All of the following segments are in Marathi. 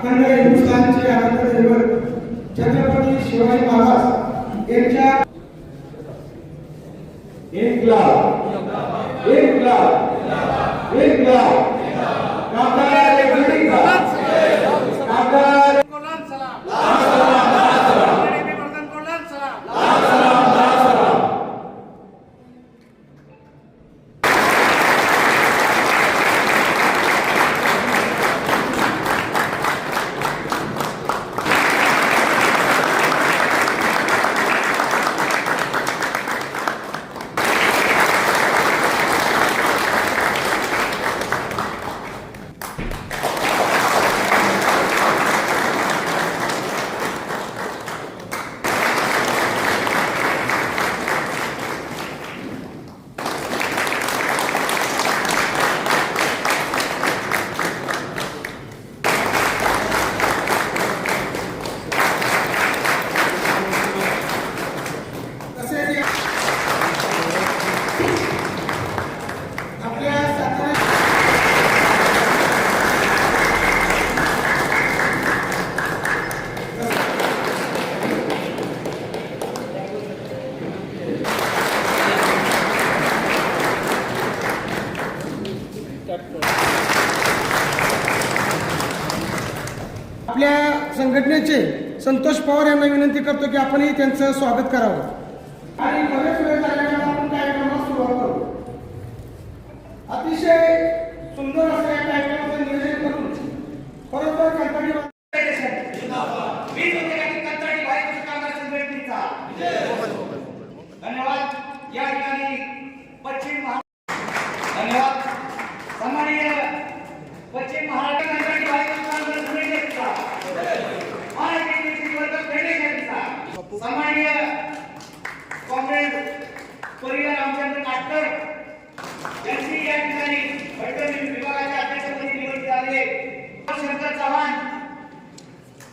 अखंड हिंदुस्थानचे आराध्य दैवत छत्रपती शिवाजी महाराज यांच्या इन्क्लाब इन्क्लाब इन्क्लाब कामगार आपल्या संघटनेचे संतोष पवार यांना विनंती करतो की आपणही त्यांचं स्वागत करावं आणि बरेच वेळ झाल्यानंतर आपण कार्यक्रमाला सुरुवात करू. अतिशय सुंदर असं या कार्यक्रमाचं नियोजन करून परत कंटाळी धन्यवाद. या ठिकाणी पश्चिम धन्यवाद सन्माननीय पश्चिम महाराष्ट्र सन्माननीय काँग्रेस परिवार रामचंद्र काटकर यांची या ठिकाणी बैठक विभागाच्या अध्यक्षपदी निवड झाले. शंकर चव्हाण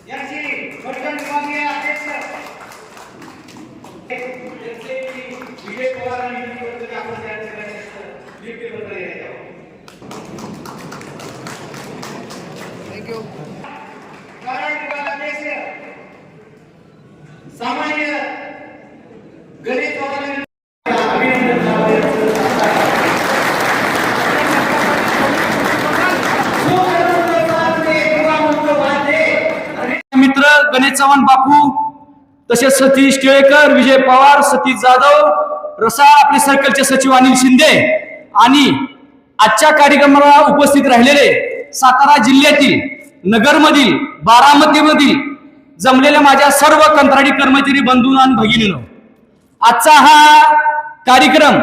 यांची बैठक विभागीय अध्यक्ष विजय पवार यांनी निवड आपण त्या ठिकाणी थँक्यू. कारण विभागाध्यक्ष सामान्य गणेश चव्हाण मित्र गणेश चव्हाण बापू, तसेच सतीश टिळेकर, विजय पवार, सतीश जाधव, रसाळ, आपले सर्कलचे सचिव अनिल शिंदे आणि आजच्या कार्यक्रमाला उपस्थित राहिलेले सातारा जिल्ह्यातील नगरमधील, बारामतीमधील जमलेल्या माझ्या सर्व कंत्राटी कर्मचारी बंधूंनो आणि भगिनींनो, आजचा हा कार्यक्रम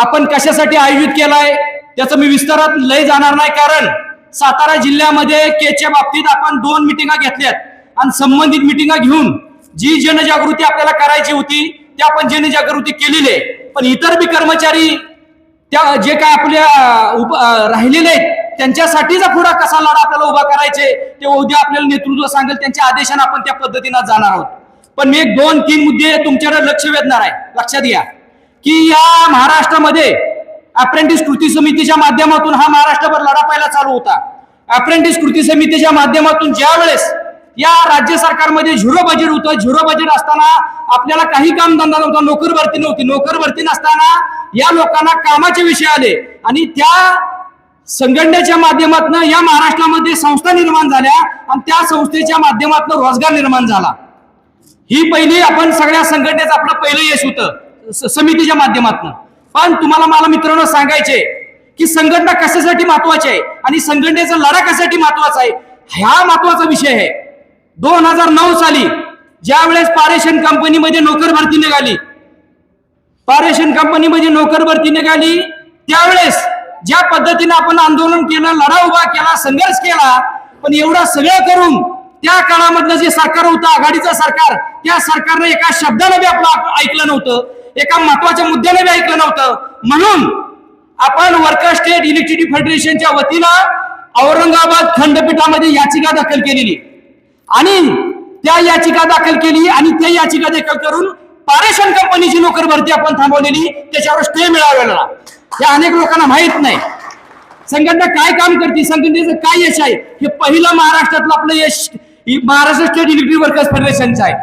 आपण कशासाठी आयोजित केलाय त्याचं मी विस्तारात लय जाणार नाही, कारण सातारा जिल्ह्यामध्ये केच्या बाबतीत आपण 2 मिटिंगा घेतल्यात आणि संबंधित मिटिंगा घेऊन जी जनजागृती आपल्याला करायची होती त्या आपण जनजागृती केलेली आहे. पण इतर बी कर्मचारी त्या जे काय आपल्या राहिलेले आहेत त्यांच्यासाठीचा पुढा कसा लढा आपल्याला उभा करायचे ते उद्या आपल्याला नेतृत्व सांगेल, त्यांच्या आदेशाने आपण त्या पद्धतीने जाणार आहोत. पण मी 1-2-3 मुद्दे तुमच्याकडे लक्ष वेधणार आहे. लक्षात घ्या की या महाराष्ट्रामध्ये अप्रेंटिस कृती समितीच्या माध्यमातून हा महाराष्ट्रभर लढा पहिला चालू होता. अप्रेंटिस कृती समितीच्या माध्यमातून ज्या वेळेस या राज्य सरकारमध्ये झिरो बजेट होतं, झिरो बजेट असताना आपल्याला काही काम धंदा नव्हता, नोकर भरती नव्हती, नोकर भरती नसताना या लोकांना कामाचे विषय आले आणि त्या संघटनेच्या माध्यमातून या महाराष्ट्रामध्ये संस्था निर्माण झाल्या आणि त्या संस्थेच्या माध्यमातून रोजगार निर्माण झाला. ही पहिली आपण सगळ्या संघटनेचं आपलं पहिलं यश होतं समितीच्या माध्यमातून. पण तुम्हाला मला मित्रांनो सांगायचे की संघटना कशासाठी महत्वाची आहे आणि संघटनेचा लढा कशासाठी महत्वाचा आहे, हा महत्वाचा विषय आहे. 2009 साली ज्या वेळेस पारेषण कंपनीमध्ये नोकर भरती निघाली, पारेषण कंपनीमध्ये नोकर भरती निघाली त्यावेळेस ज्या पद्धतीने आपण आंदोलन केलं, लढा उभा केला, संघर्ष केला, पण एवढं सगळं करून त्या काळामधलं जे सरकार होतं आघाडीचं सरकार, त्या सरकारने एका शब्दाने बी आपलं ऐकलं नव्हतं, एका महत्वाच्या मुद्द्याने बी ऐकलं नव्हतं. म्हणून आपण वर्कर स्टेट इलेक्ट्रिसिटी फेडरेशनच्या वतीनं औरंगाबाद खंडपीठामध्ये याचिका दाखल केलेली आणि त्या याचिका दाखल केली आणि त्या याचिका दाखल करून पारेषण कंपनीची नोकर भरती आपण थांबवलेली, त्याच्यावर स्टे मिळालेला. हे अनेक लोकांना माहित नाही. संघटना काय काम करते, संघटनेचं काय यश आहे, हे पहिलं महाराष्ट्रातलं आपलं यश महाराष्ट्र स्टेट इलेक्ट्रिक वर्कर्स फेडरेशनचं आहे.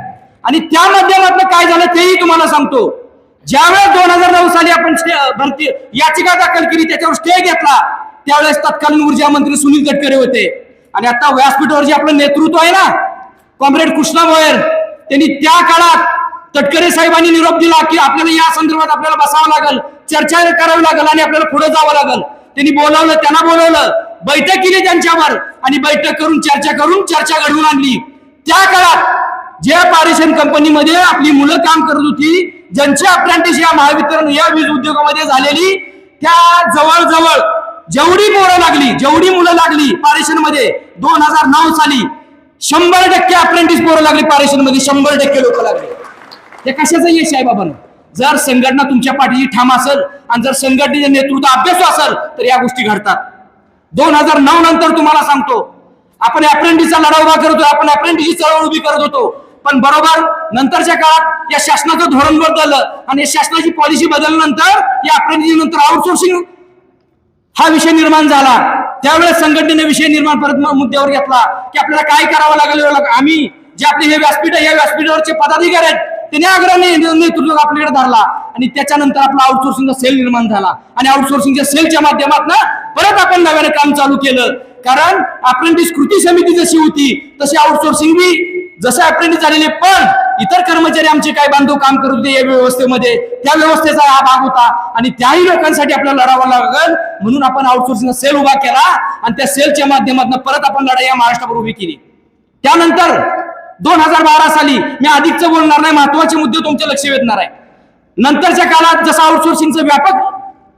आणि त्या माध्यमातून काय झालं तेही तुम्हाला सांगतो. ज्यावेळेस 2009 साली आपण भरती याचिका दाखल केली, त्याच्यावर स्टे घेतला, त्यावेळेस तत्कालीन ऊर्जा मंत्री सुनील तटकरे होते. आणि आता व्यासपीठावर जे आपलं नेतृत्व आहे ना, कॉम्रेड कृष्णा भोयर, त्यांनी त्या काळात तटकरे साहेबांनी निरोप दिला की आपल्याला या संदर्भात आपल्याला बसावं लागेल, चर्चा करावी लागेल आणि आपल्याला पुढे जावं लागेल. त्यांनी बोलावलं, त्यांना बोलवलं, बैठक केली त्यांच्यावर आणि बैठक करून चर्चा घडवून आणली. त्या काळात ज्या पारेषण कंपनीमध्ये आपली मुलं काम करत होती, ज्यांची अप्रेंटिस या महावितरण या वीज उद्योगामध्ये झालेली, त्या जवळजवळ जेवढी मुलं लागली पारेषण मध्ये 2009 साली 100% अप्रेंटिस पोरं लागली पारेषण मध्ये, 100% लोक लागले. हे कशाचं यश आहे बाबा? जर संघटना तुमच्या पाठीशी ठाम असेल आणि जर संघटनेचे नेतृत्व अभ्यासू असेल तर या गोष्टी घडतात. 2009 नंतर तुम्हाला सांगतो, आपण अप्रेंटिसचा लढा उभा करत होतो, आपण अप्रेंटिसची चळवळ उभी करत होतो. पण बरोबर नंतरच्या काळात या शासनाचं धोरण बदललं आणि या शासनाची पॉलिसी बदलल्यानंतर या अप्रेंटिस नंतर आउटसोर्सिंग हा विषय निर्माण झाला. त्यावेळेस संघटनेने विषय निर्माण परत मुद्द्यावर घेतला की आपल्याला काय करावं लागेल. आम्ही जे आपले हे व्यासपीठ आहे, या व्यासपीठावरचे पदाधिकारी आहेत, त्यांनी आग्रहाने नेतृत्व आपल्याकडे धरला आणि त्याच्यानंतर आपला आउटसोर्सिंगचा सेल निर्माण झाला. आणि आउटसोर्सिंगच्या सेलच्या माध्यमातून परत आपण नव्याने काम चालू केलं. कारण अप्रेंटिस कृती समिती जशी होती तशी आउटसोर्सिंग बी जसे अप्रेंटिस झालेले, पण इतर कर्मचारी आमचे काय बांधव काम करत होते या व्यवस्थेमध्ये, त्या व्यवस्थेचा हा भाग होता आणि त्याही लोकांसाठी आपल्याला लढावं लागेल. म्हणून आपण आउटसोर्सिंग सेल उभा केला आणि त्या सेलच्या माध्यमातून परत आपण लढाई या महाराष्ट्रावर उभी केली. त्यानंतर 2012 साली मी अधिकच बोलणार नाही, महत्वाचे मुद्दे तुमचे लक्ष वेधणार आहे. नंतरच्या काळात जसं आउटसोर्सिंगचं व्यापक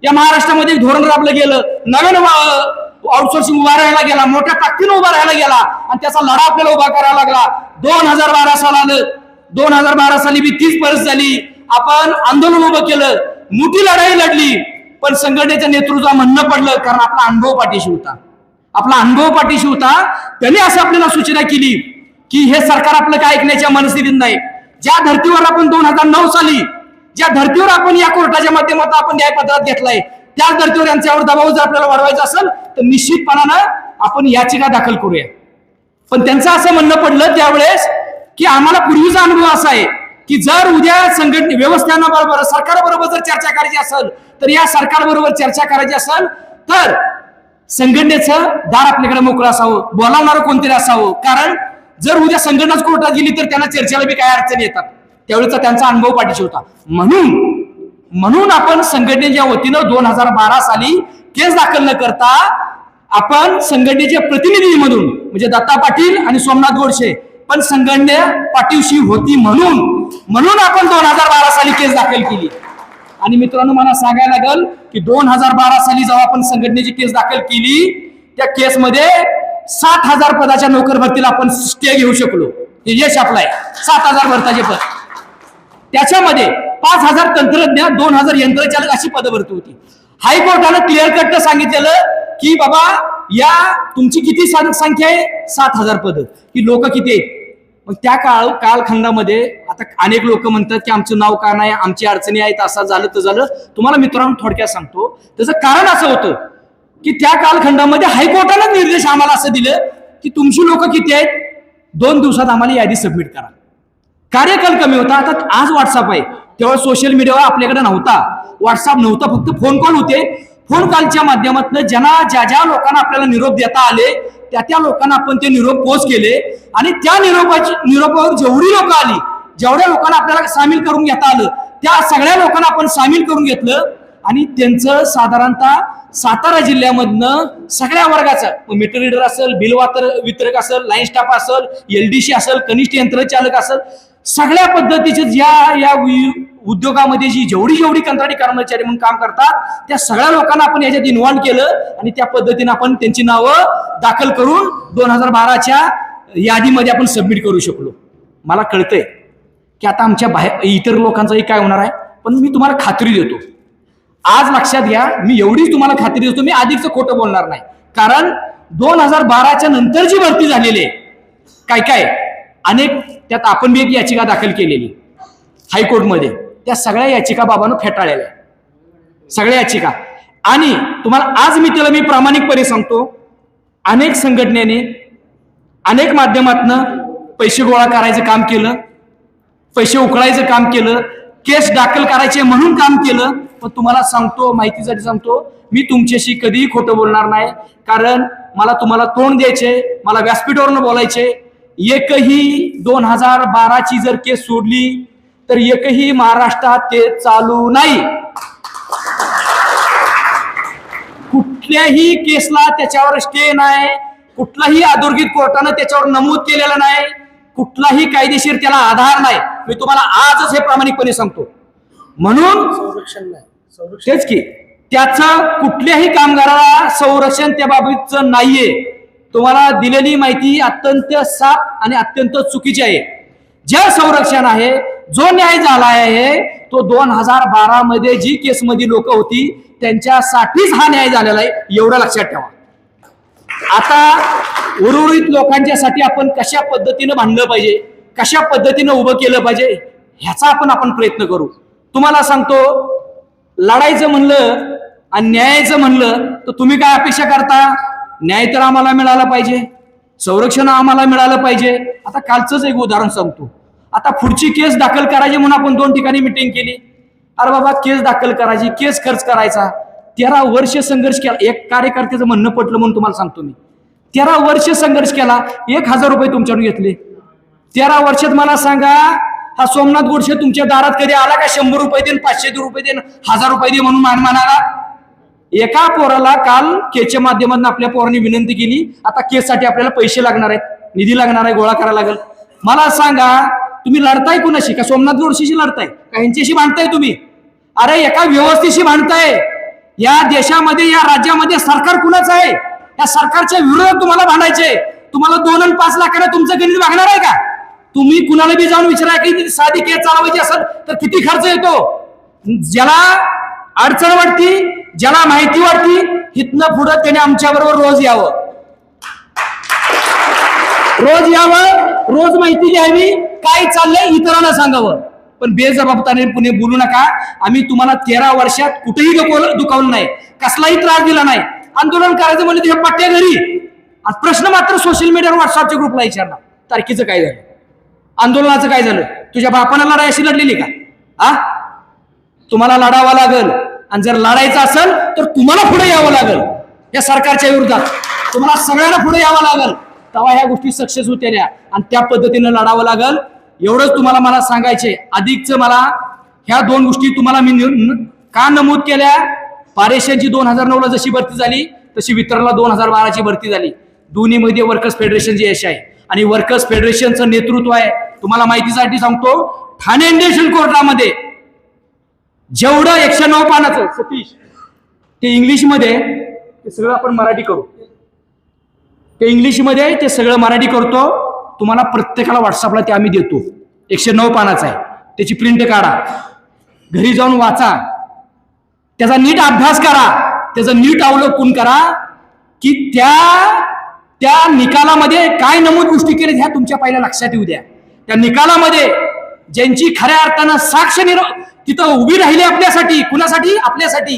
या महाराष्ट्रामध्ये धोरण राबलं गेलं, नवीन आउटसोर्सिंग उभा राहायला गेला, मोठ्या ताकदीने उभा राहायला गेला आणि त्याचा लढा आपल्याला उभा करावा लागला. 2012 साली बी तीच परिस्थिती झाली. आपण आंदोलन उभं केलं, मोठी लढाई लढली, पण संघटनेच्या नेतृत्वाला म्हणणं पडलं, कारण आपला अनुभव पाठीशी होता. त्यांनी असं आपल्याला सूचना केली की हे सरकार आपलं काय ऐकण्याच्या मनस्थितीत नाही. ज्या धर्तीवर आपण 2009 साली ज्या धर्तीवर आपण या कोर्टाच्या माध्यमातून आपण न्यायपत्रात घेतलाय, त्याच धर्तीवर यांच्यावर दबाव जर आपल्याला वाढवायचा असेल तर निश्चितपणानं आपण याचिका दाखल करूया. पण त्यांचं असं म्हणणं पडलं त्यावेळेस की आम्हाला पूर्वीचा अनुभव असा आहे की जर उद्या संघटने व्यवस्थापनाबरोबर सरकारबरोबर जर चर्चा करायची असेल तर या सरकारबरोबर चर्चा करायची असेल तर संघटनेचं दार आपल्याकडे मोकळं असावं, बोलावणारं कोणतरी असावं. कारण जर उद्या संघटनाच कोर्टात गेली तर त्यांना चर्चेला बी काय अडचणी येतात. त्यावेळेचा त्यांचा अनुभव पाठीशी होता. म्हणून आपण संघटनेच्या वतीनं 2012 साली केस दाखल न करता आपण संघटनेच्या प्रतिनिधी म्हणून म्हणजे दत्ता पाटील आणि सोमनाथ गोडसे पण संघटने पाठीशी होती म्हणून आपण 2012 साली केस दाखल केली. आणि मित्रांनो मला सांगायला लागेल की 2012 साली जेव्हा आपण संघटनेची केस दाखल केली, त्या केसमध्ये 60,000 पदाच्या नोकर भरतीला आपण स्टे घेऊ शकलो. हे यश आपलं आहे. 7,000 भरताचे पद, त्याच्यामध्ये 5,000 तंत्रज्ञ, 2,000 यंत्रचालक अशी पदभरती होती. हायकोर्टानं क्लिअर कट सांगितलेलं की बाबा या तुमची किती संख्या आहे, 7,000 पद, की लोक किती आहेत. मग त्या कालखंडामध्ये आता अनेक लोक म्हणतात की आमचं नाव का नाही, आमची अडचणी आहेत, असं झालं तर झालं. तुम्हाला मित्रांनो थोडक्यात सांगतो, त्याचं कारण असं होतं की त्या कालखंडामध्ये हायकोर्टानं निर्देश आम्हाला असं दिलं की तुमची लोक किती आहेत, 2 दिवसात आम्हाला यादी सबमिट करा. कार्यकाल कमी होता. आता आज व्हॉट्सअप आहे, तेव्हा सोशल मीडियावर आपल्याकडे नव्हता, व्हॉट्सअप नव्हता, फक्त फोन कॉल होते. फोन कॉलच्या माध्यमातून ज्या लोकांना आपल्याला निरोप देता आले त्या लोकांना आपण ते निरोप पोच केले आणि त्या निरोपावर जेवढी लोक आली, जेवढ्या लोकांना आपल्याला सामील करून घेता आलं, त्या सगळ्या लोकांना आपण सामील करून घेतलं. आणि त्यांचं साधारणतः सातारा जिल्ह्यामधनं सगळ्या वर्गाचं मीटर रीडर असेल, बिल वितरक असेल, लाईन स्टाफ असेल, LDC असेल, कनिष्ठ यंत्रचालक असेल, सगळ्या पद्धतीचे या उद्योगामध्ये जेवढी कंत्राटी कर्मचारी म्हणून काम करतात त्या सगळ्या लोकांना आपण याच्यात इन्व्हॉल्व केलं आणि त्या पद्धतीने आपण त्यांची नावं दाखल करून 2012च्या यादीमध्ये आपण सबमिट करू शकलो. मला कळतंय की आता आमच्या बाहेर इतर लोकांचंही काय होणार आहे, पण मी तुम्हाला खात्री देतो, आज लक्षात घ्या, मी एवढीच तुम्हाला खात्री देतो, मी अधिकचं खोटं बोलणार नाही. कारण 2012च्या नंतर जी भरती झालेली आहे काय अनेक, त्यात आपण बी एक याचिका दाखल केलेली हायकोर्टमध्ये, त्या सगळ्या याचिका बाबांनो फेटाळलेल्या, सगळ्या याचिका. आणि तुम्हाला आज मी प्रामाणिकपणे सांगतो, अनेक संघटनेने अनेक माध्यमातनं पैसे गोळा करायचं काम केलं, पैसे उकळायचं काम केलं, केस दाखल करायचे म्हणून काम केलं. पण तुम्हाला सांगतो, माहितीसाठी सांगतो, मी तुमच्याशी कधीही खोटं बोलणार नाही. कारण मला तुम्हाला तोंड द्यायचे, मला व्यासपीठावरनं बोलायचे. एकही 2012ची जर केस सोडली तर एकही महाराष्ट्रात ते चालू नाही. कुठल्याही केसला त्याच्यावर स्टे नाही, कुठलाही अधोरेखित कोर्टानं त्याच्यावर नमूद केलेलं नाही, कुठलाही कायदेशीर त्याला आधार नाही. मी तुम्हाला आजच हे प्रामाणिकपणे सांगतो. म्हणून संरक्षण नाही, तेच की त्याचं कुठल्याही कामगाराला संरक्षण त्या बाबतीचं नाहीये. तुम्हाला दिलेली माहिती अत्यंत साफ आणि अत्यंत चुकीची आहे. जे संरक्षण आहे, जो न्याय झाला आहे, तो 2012 मध्ये जी केसमध्ये लोक होती त्यांच्यासाठीच हा न्याय झालेला आहे, एवढं लक्षात ठेवा. आता उर्वरित लोकांच्यासाठी आपण कशा पद्धतीनं भांडलं पाहिजे, कशा पद्धतीनं उभं केलं पाहिजे, ह्याचा आपण प्रयत्न करू. तुम्हाला सांगतो, लढायचं म्हणलं आणि न्यायाचं म्हणलं तर तुम्ही काय अपेक्षा करता? न्याय तर आम्हाला मिळाला पाहिजे, संरक्षण आम्हाला मिळालं पाहिजे. आता कालचंच एक उदाहरण सांगतो. आता पुढची केस दाखल करायची म्हणून आपण 2 ठिकाणी मिटिंग केली. अरे बाबा, केस दाखल करायची, केस खर्च करायचा. 13 वर्ष संघर्ष केला. एक कार्यकर्त्याचं म्हणणं पटलं म्हणून तुम्हाला सांगतो मी. 13 वर्ष संघर्ष केला, 1000 रुपये तुमच्याकडून घेतले. 13 वर्षात मला सांगा, हा सोमनाथ गोडसे तुमच्या दारात कधी आला का 100 रुपये देन, 500 रुपये देन, 1000 रुपये दे म्हणून मानाला? एका पोराला काल केसच्या माध्यमातून आपल्या पोरांनी विनंती केली, आता केससाठी आपल्याला पैसे लागणार आहेत, निधी लागणार आहे, गोळा करायला लागेल. मला सांगा, तुम्ही लढताय कुणाशी? का सोमनाथ गोडसेशी लढताय? का यांच्याशी भांडताय तुम्ही? अरे एका व्यवस्थेशी भांडताय. या देशामध्ये, या राज्यामध्ये सरकार कुणाचं आहे? या सरकारच्या विरोधात तुम्हाला भांडायचे. तुम्हाला 2 आणि 5 लाखाला तुमचं गणित भागणार आहे का? तुम्ही कुणाला बी जाऊन विचारा की साधी केस चालवायची असेल तर किती खर्च येतो. ज्याला अडचण वाटती, ज्याला माहिती वाटती, इथनं पुढं त्याने आमच्या बरोबर रोज यावं, रोज माहिती घ्यावी, काय चाललंय इतरांना सांगावं. पण बेजबाबदारीने पुणे बोलू नका. आम्ही तुम्हाला 13 वर्षात कुठेही दुखावलं नाही, कसलाही त्रास दिला नाही. आंदोलन करायचं म्हणजे तुझ्या पट्ट्या घरी, आणि प्रश्न मात्र सोशल मीडियावर व्हॉट्सअपच्या ग्रुपला विचारणार, तारखेचं काय झालं, आंदोलनाचं काय झालं, तुझ्या बापानं लढाई अशी लढलेली का? तुम्हाला लढावं लागल. आणि जर लढायचं असेल तर तुम्हाला पुढे यावं लागेल. या सरकारच्या विरोधात तुम्हाला सगळ्यांना पुढे यावं लागेल. तेव्हा ह्या गोष्टी सक्सेस होत्या आणि त्या पद्धतीनं लढावं लागेल. एवढंच तुम्हाला मला सांगायचे. अधिकचं मला ह्या 2 गोष्टी तुम्हाला मी का नमूद केल्या? पारेषणची 2009ला जशी भरती झाली तशी वितरणला 2012ची भरती झाली. दोन्हीमध्ये वर्कर्स फेडरेशनचे यश आहे आणि वर्कर्स फेडरेशनचं नेतृत्व आहे. तुम्हाला माहितीसाठी सांगतो, ठाणे इंडस्ट्रियल कोर्टामध्ये जेवढं 109 पानाचं सतीश ते इंग्लिशमध्ये, ते सगळं आपण मराठी करू, ते इंग्लिशमध्ये ते सगळं मराठी करतो. तुम्हाला प्रत्येकाला व्हॉट्सअपला ते आम्ही देतो. 109 पानाचं आहे, त्याची प्रिंट काढा, घरी जाऊन वाचा, त्याचा नीट अभ्यास करा, त्याचं नीट अवलोकन करा की त्या निकालामध्ये काय नमूद गोष्टी केल्या ह्या तुमच्या पहिल्या लक्षात येऊ द्या. त्या निकालामध्ये ज्यांची खऱ्या अर्थानं साक्ष तिथं उभी राहिली आपल्यासाठी, कुणासाठी? आपल्यासाठी.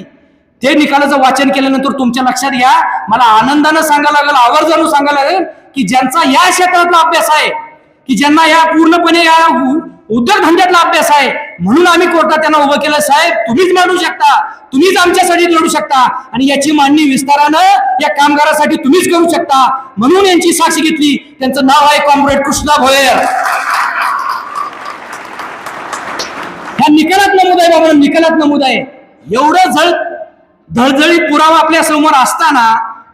ते निकालाचं वाचन केल्यानंतर तुमच्या लक्षात घ्या, मला आनंदानं सांगायला लागेल, आवर्जून सांगायला लागेल की ज्यांचा या क्षेत्रातला अभ्यास आहे, की ज्यांना या पूर्णपणे या उद्योगधंद्यातला अभ्यास आहे, म्हणून आम्ही कोर्टात त्यांना उभं केलं. साहेब, तुम्हीच मांडू शकता, तुम्हीच आमच्यासाठी लढू शकता आणि याची मांडणी विस्तारानं या कामगारासाठी तुम्हीच करू शकता. म्हणून यांची साक्ष घेतली. त्यांचं नाव आहे कॉम्रेड कृष्णा भोयर. ह्या निकालात नमूद आहे बाबा, निकालात नमूद आहे. एवढं धडधडीत पुरावा आपल्या समोर असताना,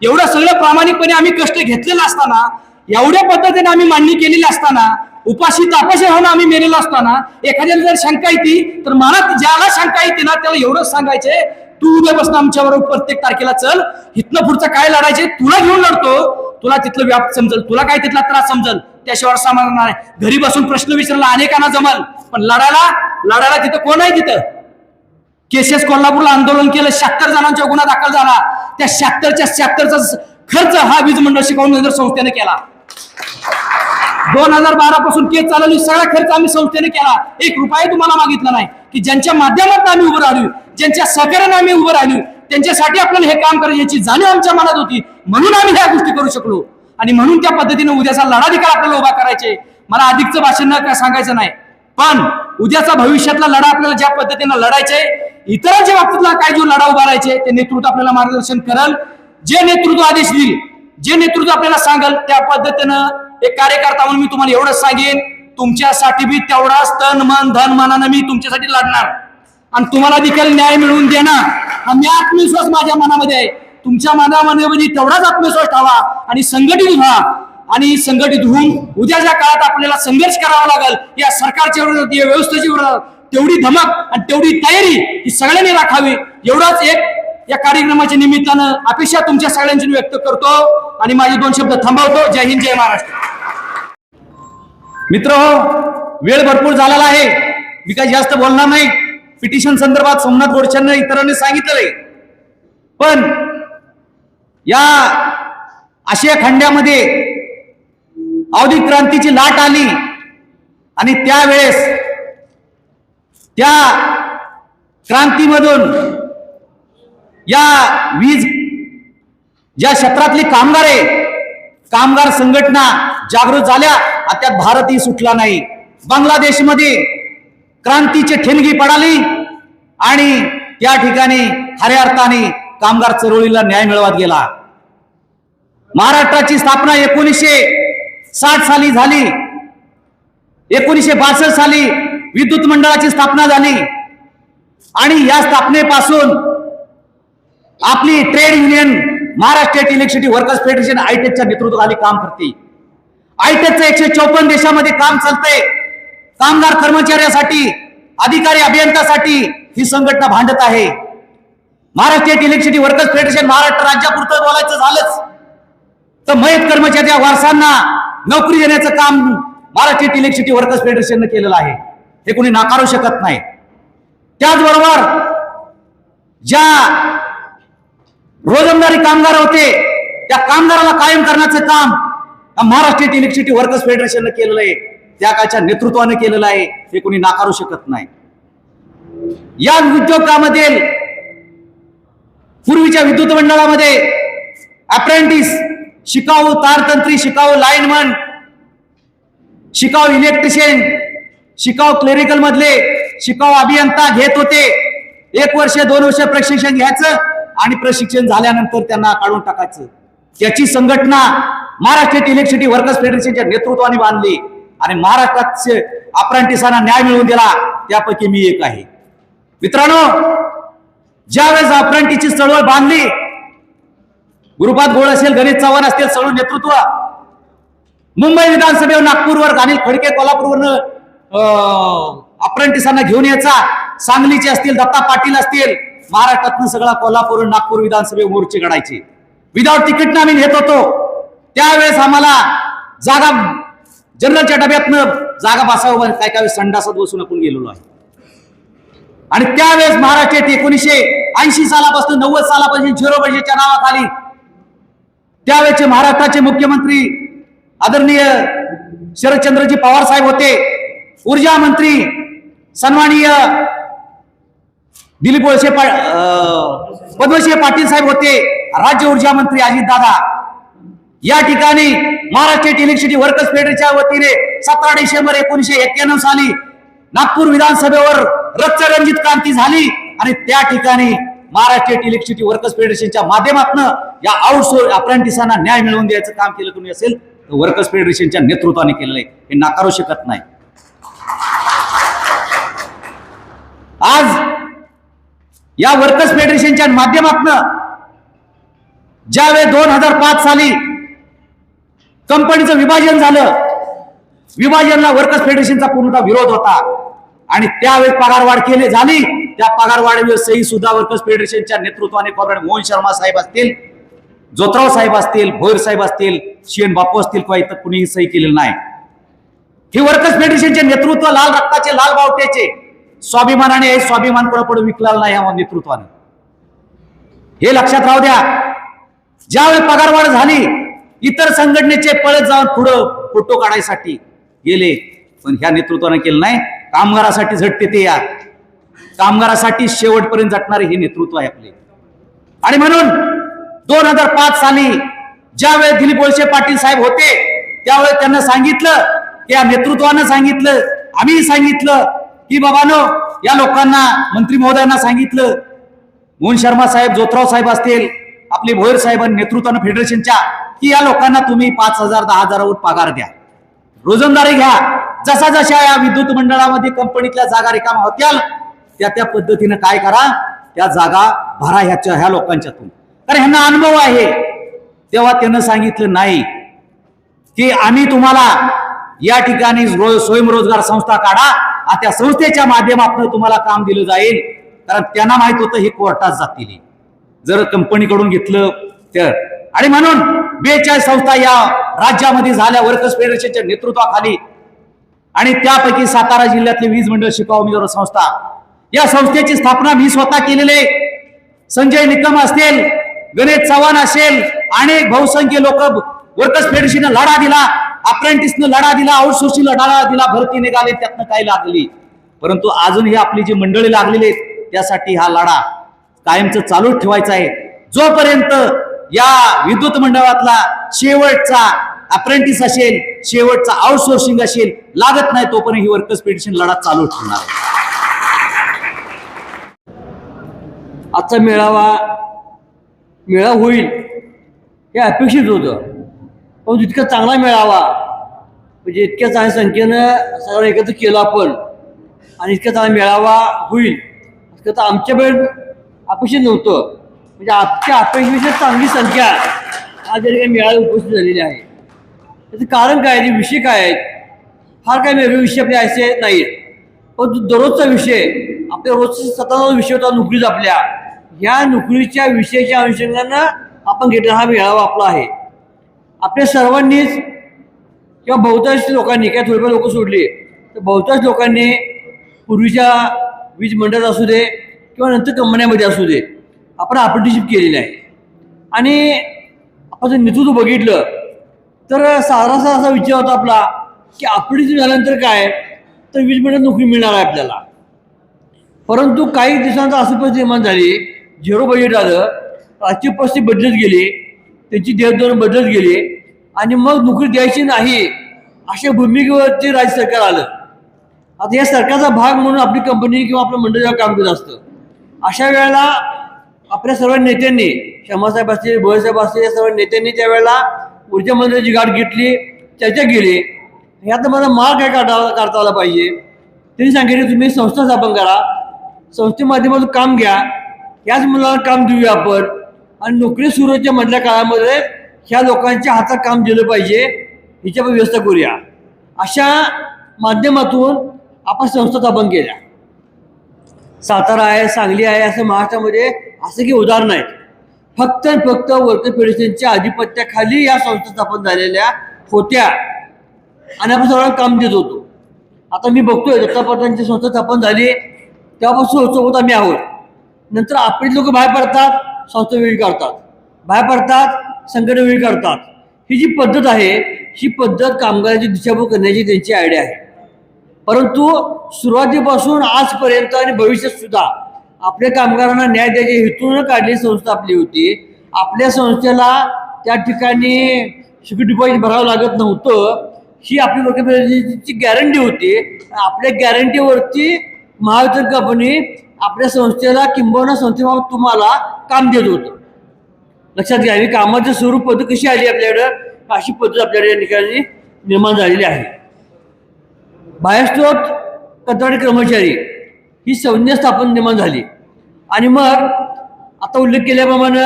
एवढं सगळं प्रामाणिकपणे आम्ही कष्ट घेतलेलं असताना, एवढ्या पद्धतीने आम्ही मांडणी केलेली असताना, उपाशी तापाशी राहून आम्ही मेलेलो असताना, एखाद्याला जर शंका येते तर मला ज्याला शंका येते ना त्याला एवढंच सांगायचे, तू उद्यापासून आमच्याबरोबर प्रत्येक तारखेला चल, इथनं पुढचं काय लढायचे तुला घेऊन लढतो, तुला तिथलं व्याप समजल, तुला काय तिथला त्रास समजल, त्याशिवाय समाधान नाही. घरी बसून प्रश्न विचारला अनेकांना जमल, पण लढायला तिथं कोण आहे? तिथं केसेस कोल्हापूरला आंदोलन केलं, 76 जणांचा गुन्हा दाखल झाला. त्या 76चा खर्च हा वीज मंडळ शिकवण संस्थेने केला. 2012 पासून केस चालवली, सगळा खर्च आम्ही संस्थेने केला. 1 रुपया तुम्हाला मागितला नाही. की ज्यांच्या माध्यमातून आम्ही उभं राहिलो, ज्यांच्या सहकार्याने आम्ही उभं राहिलो, त्यांच्यासाठी आपल्याला हे काम करायची याची जाणीव आमच्या मनात होती, म्हणून आम्ही ह्या गोष्टी करू शकलो आणि म्हणून त्या पद्धतीने उद्याचा लढा देखील आपल्याला उभा करायचे. मला अधिकचं भाषण काय सांगायचं नाही, पण उद्याचा भविष्यातला लढा आपल्याला ज्या पद्धतीने लढायचे, इतरांच्या बाबतीतला काय जो लढा उभारायचे ते नेतृत्व आपल्याला मार्गदर्शन करल. जे नेतृत्व आदेश देईल, जे नेतृत्व आपल्याला सांगल त्या पद्धतीनं एक कार्यकर्ता म्हणून मी तुम्हाला एवढंच सांगेन, तुमच्यासाठी बी तेवढाच तन मन धन मनानं मी तुमच्यासाठी लढणार आणि तुम्हाला देखील न्याय मिळवून देणार. हा मी आत्मविश्वास माझ्या मनामध्ये आहे. तुमच्या मनामध्ये तेवढाच आत्मविश्वास ठेवा आणि संघटित व्हा आणि संघटित होऊन उद्याच्या काळात आपल्याला संघर्ष करावा लागेल या सरकारच्या विरोधात, या व्यवस्थेच्या विरोधात. तेवढी धमक आणि तेवढी तयारी ही सगळ्यांनी राखावी एवढंच एक या कार्यक्रमाच्या निमित्तानं अपेक्षा तुमच्या सगळ्यांची व्यक्त करतो आणि माझे 2 शब्द थांबवतो. जय हिंद, जय महाराष्ट्र. मित्र हो, वेळ भरपूर झालेला आहे, मी काही जास्त बोलणार नाही. पिटिशन संदर्भात सोमनाथ गोडसेंना इतरांनी सांगितलंय, पण या आशिया खंडामध्ये औद्योगिक क्रांतीची लाट आली आणि त्यावेळेस त्या क्रांतीमधून या वीज ज्या क्षेत्रातली कामगार आहे, कामगार संघटना जागृत झाल्या आणि त्यात भारतही सुटला नाही. बांगलादेशमध्ये क्रांतीची ठिणगी पडाली आणि त्या ठिकाणी खऱ्या अर्थाने कामगार चळवळीला न्याय मिळवत गेला. महाराष्ट्राची स्थापना 1960 साली झाली. 1962 साली विद्युत मंडळाची स्थापना झाली आणि या स्थापनेपासून आपली trade union Maharashtra state electricity workers federation आयटेकच्या नेतृत्वाखाली काम करते. आयटेकचं 154 देशामध्ये काम चालतंय. कामगार कर्मचाऱ्यासाठी, अधिकारी अभियंत्यासाठी ही संघटना भांडत आहे. Maharashtra state electricity workers federation Maharashtra राज्यापुरतं बोलायचं झालंच तर मयत कर्मचाऱ्या वारसांना नोकरी देण्याचं काम महाराष्ट्र स्टेट इलेक्ट्रिसिटी वर्कर्स फेडरेशनने केलेलं आहे, हे कोणी नाकारू शकत नाही. त्याचबरोबर ज्या रोजंदारी कामगार होते त्या कामगाराला कायम करण्याचं काम महाराष्ट्र स्टेट इलेक्ट्रिसिटी वर्कर्स फेडरेशनने केलेलं आहे, त्या काळच्या नेतृत्वाने केलेलं आहे, हे कोणी नाकारू शकत नाही. या उद्योगामध्ये पूर्वीच्या विद्युत मंडळामध्ये अप्रेंटिस, शिकाऊ तारतंत्री, शिकाऊ लाईनमन, शिकाऊ इलेक्ट्रिशियन, शिकाऊ क्लेरिकल मधले शिकाऊ अभियंता घेत होते. 1 वर्ष 2 वर्ष प्रशिक्षण घ्यायचं आणि प्रशिक्षण झाल्यानंतर त्यांना काढून टाकायचं. याची संघटना महाराष्ट्र स्टेट इलेक्ट्रिसिटी वर्कर्स फेडरेशनच्या नेतृत्वाने बांधली आणि महाराष्ट्रात अप्रेंटिसांना न्याय मिळवून दिला, त्यापैकी मी एक आहे. मित्रांनो, ज्यावेळेस अप्रेंटिसची चळवळ बांधली, गुरुपाद गोळ असेल, गणेश चव्हाण असतील, सगळं नेतृत्व मुंबई विधानसभेवर, नागपूरवर अनिल खडके, कोल्हापूरवरनं अप्रेंटिसांना घेऊन यायचा. सांगलीचे असतील, दत्ता पाटील असतील, महाराष्ट्रातून सगळा कोल्हापूर नागपूर विधानसभे मोर्चे काढायचे. विदाउट तिकीटनं आम्ही नेत होतो. त्यावेळेस आम्हाला जागा जनरलच्या डब्यातनं जागा बसावं, काय काय संडासात बसून आपण गेलेलो आहे. आणि त्यावेळेस महाराष्ट्रात 1980 सालापासून 90 सालापासून झिरो बजेटच्या नावाखाली त्यावेळेचे महाराष्ट्राचे मुख्यमंत्री आदरणीय शरदचंद्रजी पवार साहेब होते. ऊर्जा मंत्री सन्माननीय दिलीप वळसे पद्मश्री पाटील साहेब होते. राज्य ऊर्जा मंत्री अजित दादा. या ठिकाणी महाराष्ट्र स्टेट इलेक्ट्रिसिटी वर्कर्स फेडरेशनच्या वतीने 17 डिसेंबर 1991 साली नागपूर विधानसभेवर रक्तरंजित क्रांती झाली आणि त्या ठिकाणी महाराष्ट्र स्टेट इलेक्ट्रिसिटी वर्कर्स फेडरेशनच्या माध्यमातून या आउटसोर्स अप्रेंटिसांना न्याय मिळवून द्यायचं काम केलं कोणी असेल तर वर्कर्स फेडरेशनच्या नेतृत्वाने केलेलं आहे, हे नाकारू शकत नाही. आज या वर्कर्स फेडरेशनच्या माध्यमातून ज्यावेळेस 2005 साली कंपनीचं विभाजन झालं, विभाजनाला वर्कर्स फेडरेशनचा पूर्णतः विरोध होता आणि त्यावेळेस पगारवाढ केली झाली. त्या पगारवाढीवर सही सुद्धा वर्कर्स फेडरेशनच्या नेतृत्वाने कॉम्रेड मोहन शर्मा साहेब असतील, जोतराव साहेब असतील, भोईर साहेब असतील, शेण बापू असतील किंवा इतर कुणीही सही केलेलं नाही. ही वर्कर्स फेडरेशनचे नेतृत्व लाल रक्ताचे, लाल बावट्याचे स्वाभिमानाने आहे, स्वाभिमान पुढे विकलेला नाही या नेतृत्वाने, हे लक्षात राहू द्या. ज्यावेळी पगारवाढ झाली इतर संघटनेचे पळत जाऊन पुढं फोटो काढायसाठी गेले, पण ह्या नेतृत्वाने केलं नाही. कामगारासाठी झटते ते, या कामगारासाठी शेवटपर्यंत झटणारे हे नेतृत्व आहे आपले. आणि म्हणून 2005 साली ज्यावेळेस दिलीप वळसे पाटील साहेब होते त्यावेळेस त्यांना सांगितलं, या नेतृत्वानं सांगितलं, आम्ही सांगितलं की बाबानो या लोकांना, मंत्री महोदयांना सांगितलं, मोहन शर्मा साहेब, जोतराव साहेब असतील, आपले भोयर साहेबांनी नेतृत्वानं फेडरेशनच्या, की या लोकांना तुम्ही 5,000 10,000 वर पगार द्या, रोजंदारी घ्या. जसा जशा या विद्युत मंडळामध्ये कंपनीतल्या जागा रिकामा होत्याल त्या पद्धतीनं काय करा, त्या जागा भरा ह्या लोकांच्यातून, कारण ह्यांना अनुभव आहे. तेव्हा त्यानं सांगितलं नाही की आम्ही तुम्हाला या ठिकाणी स्वयंरोजगार संस्था काढा, त्या संस्थेच्या माध्यमातून तुम्हाला काम दिलं जाईल, कारण त्यांना माहित होतं हे कोर्टात जातील जर कंपनीकडून घेतलं तर. आणि म्हणून 42 संस्था या राज्यामध्ये झाल्या वर्कर्स फेडरेशनच्या नेतृत्वाखाली, आणि त्यापैकी सातारा जिल्ह्यातली वीज मंडळ शिपाई उमेदवार संस्था, या संस्थेची स्थापना मी स्वतः केलेले. संजय निकम असतील, गणेश चव्हाण असेल, अनेक बहुसंख्य लोक वर्कर्स फेडरेशनने लढा दिला, अप्रेंटिसनं लढा दिला, आउटसोर्सिंगला लढा दिला, भरती निघाली, त्यातनं काही लागली. परंतु अजून ही आपली जी मंडळी लागलेली आहेत त्यासाठी हा लढा कायमचं चालूच ठेवायचा आहे. जोपर्यंत या विद्युत मंडळातला शेवटचा अप्रेंटिस असेल, शेवटचा आउटसोर्सिंग असेल लागत नाही, तोपर्यंत ही वर्कर्स फेडरेशन लढा चालू ठेवणार आहे. आजचा मेळा होईल हे अपेक्षित होतं, पण इतका चांगला मेळावा, म्हणजे इतक्या चांगल्या संख्येनं सगळं एकत्र केलं आपण, आणि इतका चांगला मेळावा होईल इतकं तर आमच्याकडे अपेक्षित नव्हतं. म्हणजे आजच्या अपेक्षेपेक्षा चांगली संख्या आज या ठिकाणी मेळाव्यात उपस्थित झालेली आहे. त्याचं कारण काय आहे, विषय काय आहेत, फार काही वेगळे विषय आपले असे नाहीत, पण दररोजचा विषय आपल्या रोजचा स्वतःचा विषय होता नोकरीचा. आपल्या ह्या नोकरीच्या विषयाच्या अनुषंगानं आपण घेतला हा मेळावा आपला आहे. आपल्या सर्वांनीच किंवा बहुतांश लोकांनी, काय थोडेफार लोक सोडले तर बहुतांश लोकांनी पूर्वीच्या वीज मंडळात असू दे किंवा नंतर कंपन्यामध्ये असू दे आपण अप्रेंटिसशिप केलेली आहे. आणि आपण जर नेतृत्व बघितलं तर सारासा असा विचार होता आपला की अप्रेंटिसशिप झाल्यानंतर काय तर वीज मंडळात नोकरी मिळणार आहे आपल्याला. परंतु काही दिवसांचा अशी परिस्थिती निर्माण झाली, झिरो बजेट आलं, राजकीय परिस्थिती बदलत गेली, त्यांची देशधोरण बदलत गेली, आणि मग नोकरी द्यायची नाही अशा भूमिकेवरती राज्य सरकार आलं. आता या सरकारचा भाग म्हणून आपली कंपनी किंवा आपलं मंडळ जेव्हा काम करत असतं, अशा वेळेला आपल्या सर्व नेत्यांनी, शर्मासाहेब असतील, भोयरसाहेब असतील, या सर्व नेत्यांनी त्यावेळेला ऊर्जा मंत्र्याची गाठ घेतली, चर्चा केली. ह्यात मला मार्ग काय काढता आला पाहिजे. त्यांनी सांगितलं तुम्ही संस्था स्थापन करा, संस्थे माध्यमातून काम घ्या, याच मुलाला काम देऊया आपण, आणि नोकरी सुरूच्या मधल्या काळामध्ये ह्या लोकांच्या हातात काम दिलं पाहिजे, हिच्यावर व्यवस्था करूया. अशा माध्यमातून आपण संस्था स्थापन केल्या. सातारा आहे, सांगली आहे, असं महाराष्ट्रामध्ये असं काही उदाहरण आहेत. फक्त वर्कर्स फेडरेशनच्या आधिपत्याखाली या संस्था स्थापन झालेल्या होत्या, आणि आपण सगळं काम देत होतो. आता मी बघतोय दत्तापत्रांची संस्था स्थापन झाली तेव्हापासून सोबत आम्ही आहोत. नंतर आपली लोक बाहेर पडतात, संस्था वेगळी करतात, बाहेर पडतात, संघटना वेगळी करतात. ही जी पद्धत आहे, ही पद्धत कामगारांची दिशाभूल करण्याची त्यांची आयडिया आहे. परंतु सुरुवातीपासून आजपर्यंत आणि भविष्यात सुद्धा आपल्या कामगारांना न्याय द्यायच्या हेतून काढलेली संस्था आपली होती. आपल्या संस्थेला त्या ठिकाणी सिक्युरिटी डिपॉझिट भरावं लागत नव्हतं, ही आपली लोकप्रतिनिधीची गॅरंटी होती. आपल्या गॅरंटीवरती महावितरण कंपनी आपल्या संस्थेला किंबहुना संस्थेबाबत तुम्हाला काम देत होतं. लक्षात घ्या, कामाचं स्वरूप पद्धत कशी आली आपल्याकडं, अशी पद्धत आपल्याकडे या ठिकाणी निर्माण झालेली आहे. बाह्यस्त्रोत कंत्राटी कर्मचारी ही संज्ञा स्थापन निर्माण झाली, आणि मग आता उल्लेख केल्याप्रमाणे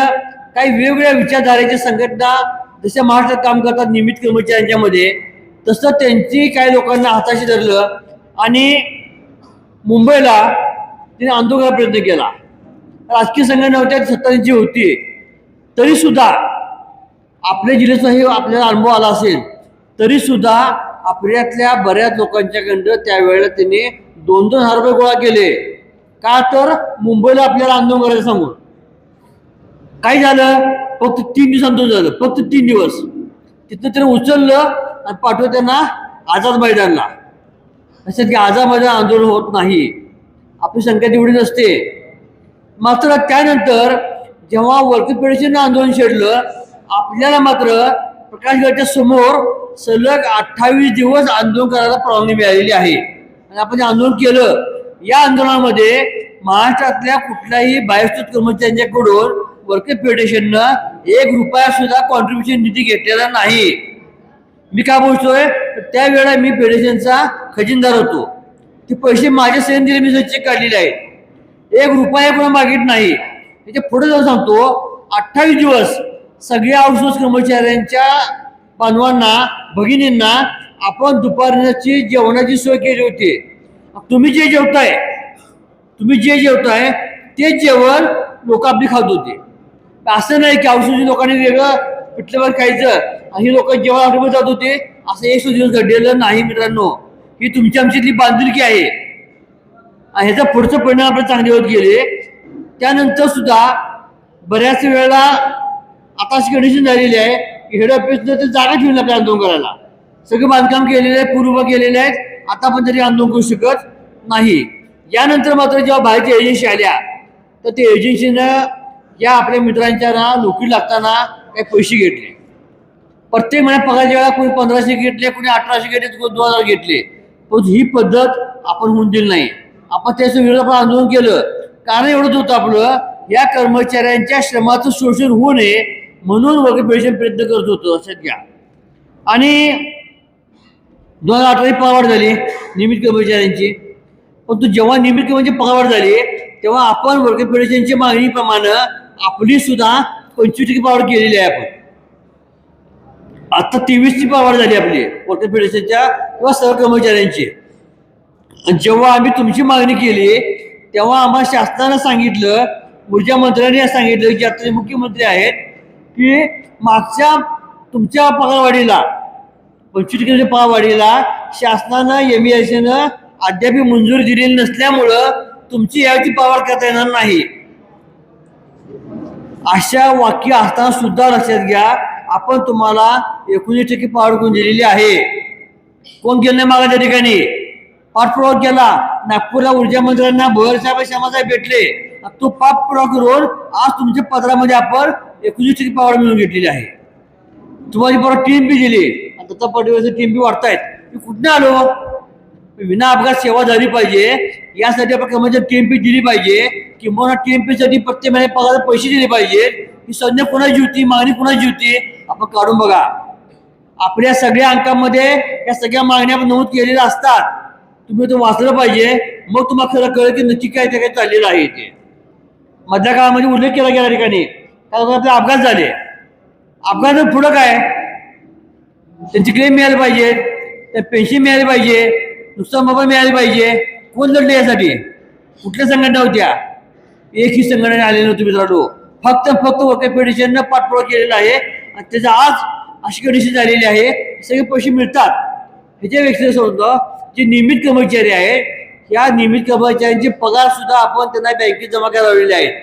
काही वेगवेगळ्या विचारधारेच्या संघटना जशा महाराष्ट्रात काम करतात नियमित कर्मचाऱ्यांच्यामध्ये, तसं त्यांची काही लोकांना हाताशी धरलं आणि मुंबईला तिने आंदोलन करायचा प्रयत्न केला. राजकीय संघटना होत्या, सत्ता त्यांची होती, तरीसुद्धा आपल्या जिल्ह्याचा हे आपल्याला अनुभव आला असेल, तरीसुद्धा आपल्यातल्या बऱ्याच लोकांच्याकडं त्यावेळेला त्यांनी 2-2 हजार रुपये गोळा केले. का तर मुंबईला आपल्याला आंदोलन करायचं सांगून. काय झालं, फक्त 3 दिवस आंदोलन झालं, फक्त 3 दिवस. तिथनं त्यानं उचललं आणि पाठवलं त्यांना आझाद मैदानला. लक्षात की आझाद मैदान आंदोलन होत नाही, आपली संख्या तेवढी नसते. मात्र त्यानंतर तेव्हा वर्कर फेडरेशननं आंदोलन छेडलं. आपल्याला मात्र प्रकाश गडच्या समोर सलग 28 दिवस आंदोलन करायला परवानगी मिळालेली आहे आणि आपण जे आंदोलन केलं. या आंदोलनामध्ये महाराष्ट्रातल्या कुठल्याही बाह्यस्थित कर्मचाऱ्यांच्याकडून वर्कर फेडरेशननं 1 रुपया सुद्धा कॉन्ट्रीब्युशन निधी घेतलेला नाही. मी काय बोलतोय, त्यावेळेला मी फेडरेशनचा खजिनदार होतो. ते पैसे माझ्या सहीने दिले, मी चेक काढलेले आहेत. 1 रुपया पण मागित नाही. त्याच्या पुढे जाऊन सांगतो, 28 दिवस सगळ्या आउटसोर्स कर्मचाऱ्यांच्या बांधवांना, भगिनींना आपण दुपारची जेवणाची सोय केली होती. तुम्ही जे जेवताय ते जेवण लोक आपली खात होते. असं नाही की आउटसोर्सिंग लोकांनी वेगळं पिठल्यावर खायचं आणि लोक जेवण आठवडे जात होते, असं एक दिवस घडलेलं नाही मित्रांनो. ही तुमची आमच्यातली बांधिलकी आहे आणि ह्याचा पुढचं परिणाम आपले चांगले होत गेले. त्यानंतर सुद्धा बऱ्याच वेळेला आता अशी कंडिशन झालेली आहे की हेड ऑफिसनं ते जागा ठेवून आपल्या आंदोलन करायला. सगळं बांधकाम केलेलं आहे, पूर्व केलेले आहेत, आता पण तरी आंदोलन करू शकत नाही. यानंतर मात्र जेव्हा बाहेरच्या एजन्सी आल्या तर त्या एजन्सीनं या आपल्या मित्रांच्या नोकरी लागताना काही पैसे घेतले. प्रत्येक महिन्यात पगारच्या वेळा कोणी 1500 घेतले, कोणी 1800 घेतले, कोणी 2000 घेतले. पण ही पद्धत आपण होऊन दिली नाही. आपण त्याच्या विरोधात आंदोलन केलं. कारण एवढंच होतं आपलं, या कर्मचाऱ्यांच्या श्रमाचं शोषण होऊ नये म्हणून वर्कर फेडरेशन प्रयत्न करत होतं लक्षात घ्या. आणि 2018 पगारवाढ झाली नियमित कर्मचाऱ्यांची. पण जेव्हा नियमित कर्मचारी पगारवाढ झाली तेव्हा आपण वर्कर फेडरेशनच्या मागणीप्रमाणे आपली सुद्धा 25% पगारवाढ केलेली आहे. आपण आता 23ची पगारवाढ झाली आपली वर्कर फेडरेशनच्या किंवा सर्व कर्मचाऱ्यांची. जेव्हा आम्ही तुमची मागणी केली तेव्हा आम्हाला शासनानं सांगितलं, ऊर्जा मंत्र्यांनी सांगितलं, जे आता मुख्यमंत्री आहेत, की मागच्या तुमच्या पगारवाढीला 25% पगारवाढीला शासनानं MEICनं अद्याप मंजुरी दिलेली नसल्यामुळं तुमची याची पगार करता येणार नाही. अशा वाक्य असताना सुद्धा लक्षात घ्या, आपण तुम्हाला 19% पगार करून दिलेली आहे. कोण केलं नाही मागा त्या ठिकाणी? पाठपुरावा केला. नागपूरला ऊर्जा मंत्र्यांना भोयर साहेब श्यामासाहेब भेटले. तो पाठपुरावा करून आज तुमच्या पत्रामध्ये आपण 19% पगार मिळवून घेतलेली आहे. तुम्हाला परत TMP दिली. आता पटवर्ष TMP वाढतायत. मी कुठनं आलो? विना अपघात सेवा झाली पाहिजे यासाठी आपण कर्मचारी TMP दिली पाहिजे. किंवा TMP साठी प्रत्येक महिन्यात पगार पैसे दिले पाहिजे. ही संज्ञा कोणाची होती, मागणी कोणाची होती, आपण काढून बघा. आपल्या सगळ्या अंकामध्ये या सगळ्या मागण्या नमूद केलेल्या असतात. तुम्ही तो वाचलं पाहिजे, मग तुम्हाला खरं कळेल की नक्की काय ते काय चाललेलं आहे. ते मधल्या काळामध्ये उल्लेख केला गेला ठिकाणी आपले अपघात झाले. अपघात पुढं काय, त्यांची क्लेम मिळाली पाहिजे, त्या पेन्शन मिळाली पाहिजे, नुकसान भरपाई मिळाली पाहिजे. कोण लढले यासाठी? कुठल्या संघटना होत्या? एकही संघटना आलेली नव्हती मित्रांनो. फक्त वर्कर फेडरेशननं पाठपुरावा केलेला आहे आणि त्याचा आज अशी कंडिशन झालेली आहे, सगळे पैसे मिळतात. ह्याच्यापेक्षा समजा जे नियमित कर्मचारी आहेत, या नियमित कर्मचाऱ्यांचे पगार सुद्धा आपण त्यांना बँकेत जमा करावलेले आहेत.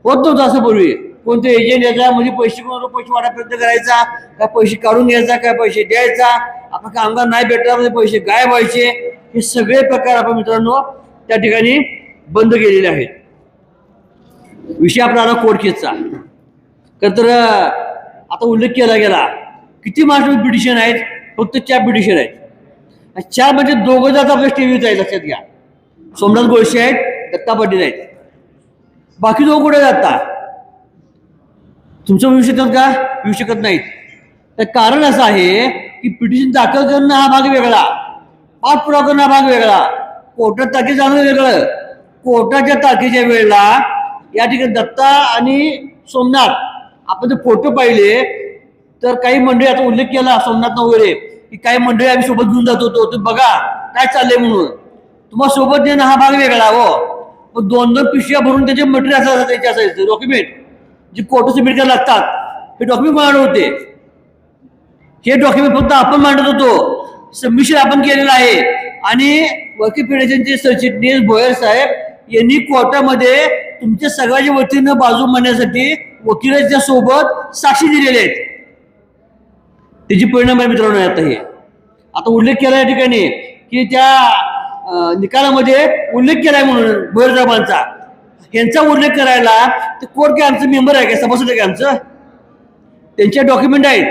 होत नव्हतं असं पूर्वी. कोणतं एजंट यायचा, म्हणजे पैसे वाढा प्रयत्न करायचा, काय पैसे काढून घ्यायचा, काय पैसे द्यायचा, आपण कामगार नाही भेटला म्हणजे पैसे गायब व्हायचे. हे सगळे प्रकार आपण मित्रांनो त्या ठिकाणी बंद केलेले आहेत. विषय आपला आला कोर्ट केसचा. तर आता उल्लेख केला गेला, किती महाराष्ट्र पिटिशन आहेत? फक्त 4 पिटिशन आहेत. 4 म्हणजे 2 जात आपल्या टीव्हीत आहेत. लक्षात घ्या, सोमनाथ गोळशे आहेत, दत्ता पाटील आहेत. बाकी 2 कुठे जातात? तुमचं येऊ शकतात का? येऊ शकत नाहीत. तर कारण असं आहे की पिटिशन दाखल करणं हा भाग वेगळा, पाठपुरावा करणं हा भाग वेगळा, कोर्टात ताकीद जाणं वेगळं. कोर्टाच्या तारखेच्या वेळेला या ठिकाणी दत्ता आणि सोमनाथ आपण जर फोटो पाहिले तर काही मंडळी, आता उल्लेख केला सोमनाथ वगैरे, की काही मंडळी आम्ही सोबत घेऊन जात होतो, तर बघा काय चाललंय म्हणून. तुम्हाला सोबत नेणं हा भाग वेगळा हो. पण 2 पिशव्या भरून त्याचे मटेरियल असायचं, त्याचे असायचं डॉक्युमेंट जे कोर्ट सबमिट करायला लागतात. हे डॉक्युमेंट मांडत होते. हे डॉक्युमेंट फक्त आपण मांडत होतो, सबमिशन आपण केलेलं आहे. आणि वर्कर फेडरेशनचे सरचिटणीस भोयर साहेब यांनी कोर्टामध्ये तुमच्या सगळ्याच्या वतीनं बाजू मांडण्यासाठी वकिलाच्या सोबत साक्षी दिलेल्या आहेत. त्याची परिणाम आहे मित्रांनो. आता उल्लेख केला या ठिकाणी की त्या निकालामध्ये उल्लेख केलाय म्हणून भोयर साहेबांचा. यांचा उल्लेख करायला ते कोर्ट काय आमचं मेंबर आहे का, सभासद आहे का आमचं? त्यांच्या डॉक्युमेंट आहेत,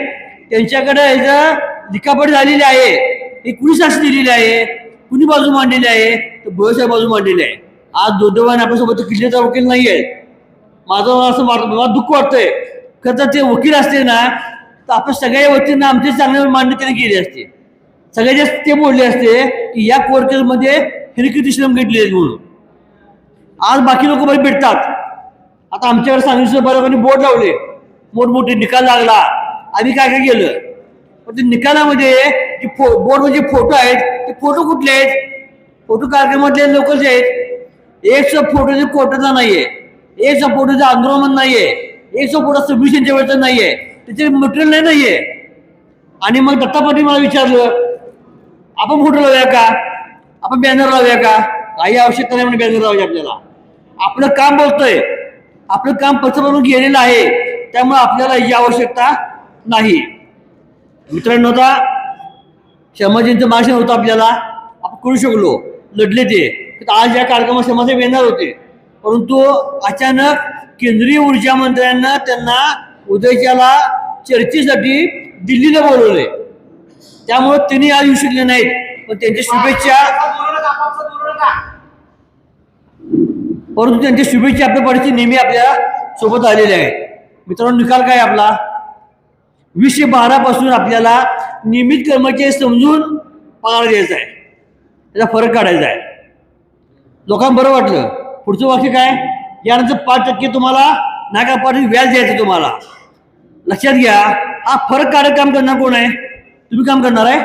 त्यांच्याकडे ह्याचं लिखापट झालेली आहे, हे कुणी साक्ष दिलेली आहे, कुणी बाजू मांडलेली आहे, तर भोळेसाहेब बाजू मांडलेली आहे. आज दुर्दैवाने आपल्यासोबत किल्ल्याचा वकील नाही आहे. माझं असं मला दुःख वाटतंय. खरं तर ते वकील असते ना तर आपण सगळ्या वतीनं आमची चांगली मांडणी त्याने केली असते. सगळ्यात जास्त ते बोलले असते की या कोर्ट केसमध्ये ह्याने किती श्रम घेतले आहेत म्हणून. आज बाकी लोक बरे भेटतात. आता आमच्याकडे सांगितलं बरोबर बोर्ड लावले, मोठमोठे निकाल लागला, आम्ही काय काय केलं. पण ते निकालामध्ये जे बोर्ड म्हणजे फोटो आहेत, ते फोटो कुठले आहेत? फोटो कार्यक्रमातले लोक जे आहेत, एक फोटो कोर्टाचा नाहीये, एक फोटोचं आंदोलन नाहीये, एक फोटो सबमिशनच्या वेळेचा नाहीये, त्याचे मटेरियल नाहीये. आणि मग दत्ता पाटील मला विचारलं आपण फोटो लावूया का, आपण बॅनर लावूया का? काही आवश्यकता नाही म्हणजे बॅनर लावूया. आपल्याला आपलं काम बोलतोय, आपलं काम पत्र बनवून गेलेलं आहे, त्यामुळे आपल्याला ही आवश्यकता नाही. मित्रांनो, आता समाजांचं भाषण होतं आपल्याला, आपण करू शकलो, लढले ते. आज या कार्यक्रमात समाज येणार होते, परंतु अचानक केंद्रीय ऊर्जा मंत्र्यांना त्यांना उद्याच्याला चर्चेसाठी दिल्लीला बोलवले. त्यामुळे त्यांनी आज येऊ शकले नाहीत. पण त्यांच्या शुभेच्छा, परंतु त्यांच्या शुभेच्छा आपल्या पाठीशी नेहमी आपल्या सोबत आलेल्या आहेत. मित्रांनो, निकाल काय आपला 2012 पासून आपल्याला नियमित कर्मचारी समजून पगार द्यायचा आहे, त्याचा फरक काढायचा आहे. लोकांना बरं वाटलं. पुढचं वाक्य काय, यानंतर 5% तुम्हाला नागापाटी व्याज द्यायचं तुम्हाला. लक्षात घ्या, हा फरक काढत काम करणार कोण आहे? तुम्ही काम करणार आहे.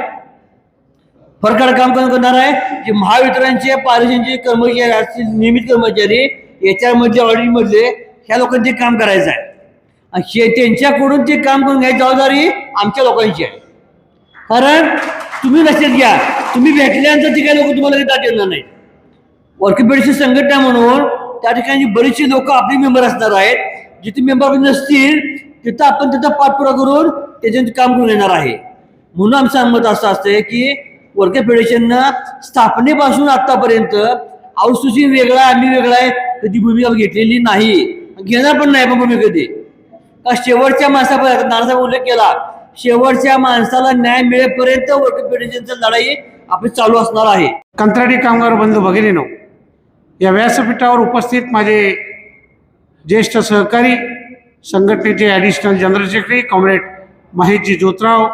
फरक काढत काम करणार आहे जे महावितरणचे पारिश्रमिक कर्मचारी असतील, नियमित कर्मचारी, याच्यामधले ऑडिटमधले ह्या लोकांचे काम करायचं आहे. आणि त्यांच्याकडून ते काम करून घ्यायची जबाबदारी आमच्या लोकांची आहे. कारण तुम्ही लक्षात घ्या, तुम्ही भेटल्यानंतर ती काही लोक तुम्हाला देतात येणार नाही. वर्कपेडची संघटना म्हणून त्या ठिकाणी बरीचशी लोक आपली मेंबर असणार आहेत. जिथे मेंबर नसतील तिथं आपण त्याचा पाठपुरा करून त्याच्यात काम करून येणार आहे. म्हणून आमचं मत असं असतं की वर्कर फेडरेशननं स्थापनेपासून आतापर्यंत आउटसोर्सिंग वेगळा, आम्ही वेगळा आहे कधी भूमिका घेतलेली नाही, घेणार पण नाही. पण भूमिका कधी का शेवटच्या माणसापर्यंत नानासाहेब उल्लेख केला, शेवटच्या माणसाला न्याय मिळेपर्यंत वर्कर फेडरेशनची लढाई आपली चालू असणार आहे. कंत्राटी कामगार बंधू भगिनीनो, या व्यासपीठावर उपस्थित माझे ज्येष्ठ सहकारी, संघटनेचे additional general secretary comrade Maheshji जोतराव,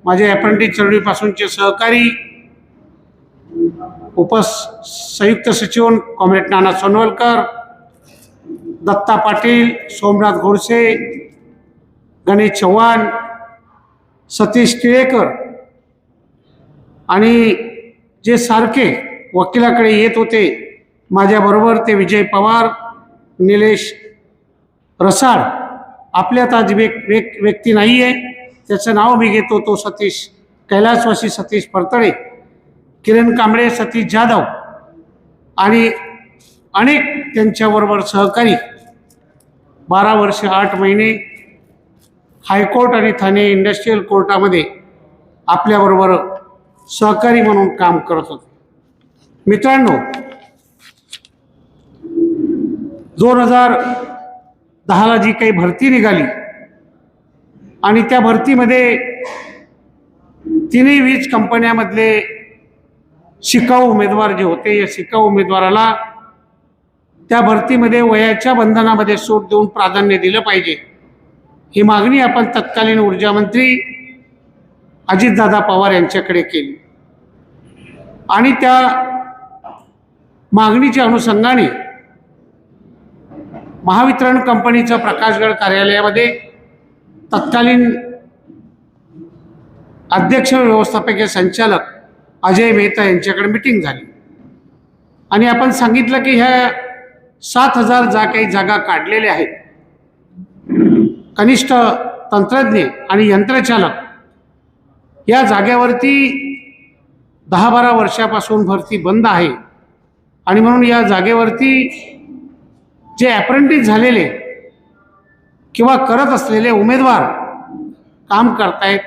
माझे अप्रेंटिस चळवळीपासूनचे सहकारी, संयुक्त सचिव कॉम्रेड नाना सोनवलकर, दत्ता पाटील, सोमनाथ गोडसे, गणेश चव्हाण, सतीश टिळेकर, आणि जे सारखे वकिलाकडे येत होते माझ्याबरोबर ते विजय पवार, निलेश रसाळ. आपल्यात आज व्यक्ती नाही आहे, त्याचं नाव मी घेतो, तो सतीश कैलासवासी सतीश परतळे, किरण कांबळे, सतीश जाधव आणि अनेक त्यांच्याबरोबर सहकारी. 12 वर्ष 8 महिने हायकोर्ट आणि ठाणे इंडस्ट्रियल कोर्टामध्ये आपल्याबरोबर सहकारी म्हणून काम करत होते. मित्रांनो, 2010ला जी काही भरती निघाली आणि त्या भरतीमध्ये तिन्ही वीज कंपन्यामधले शिकाऊ उमेदवार जे होते, या शिकाऊ उमेदवाराला त्या भरतीमध्ये वयाच्या बंधनामध्ये सूट देऊन प्राधान्य दिलं पाहिजे, ही मागणी आपण तत्कालीन ऊर्जा मंत्री अजितदादा पवार यांच्याकडे केली. आणि त्या मागणीच्या अनुषंगाने महावितरण कंपनीचं प्रकाशगड कार्यालयामध्ये तत्कालीन अध्यक्ष व्यवस्थापकीय संचालक अजय मेहता यांच्याकडे मीटिंग झाली आणि आपण सांगितलं की ह्या 7,000 काही जागा काढलेल्या आहेत, कनिष्ठ तंत्रज्ञ आणि यंत्रचालक या जागेवरती 10-12 वर्षापासून भरती बंद आहे आणि म्हणून या जागेवरती जे अप्रेंटिस झालेले किंवा करत असलेले उमेदवार काम करतायत,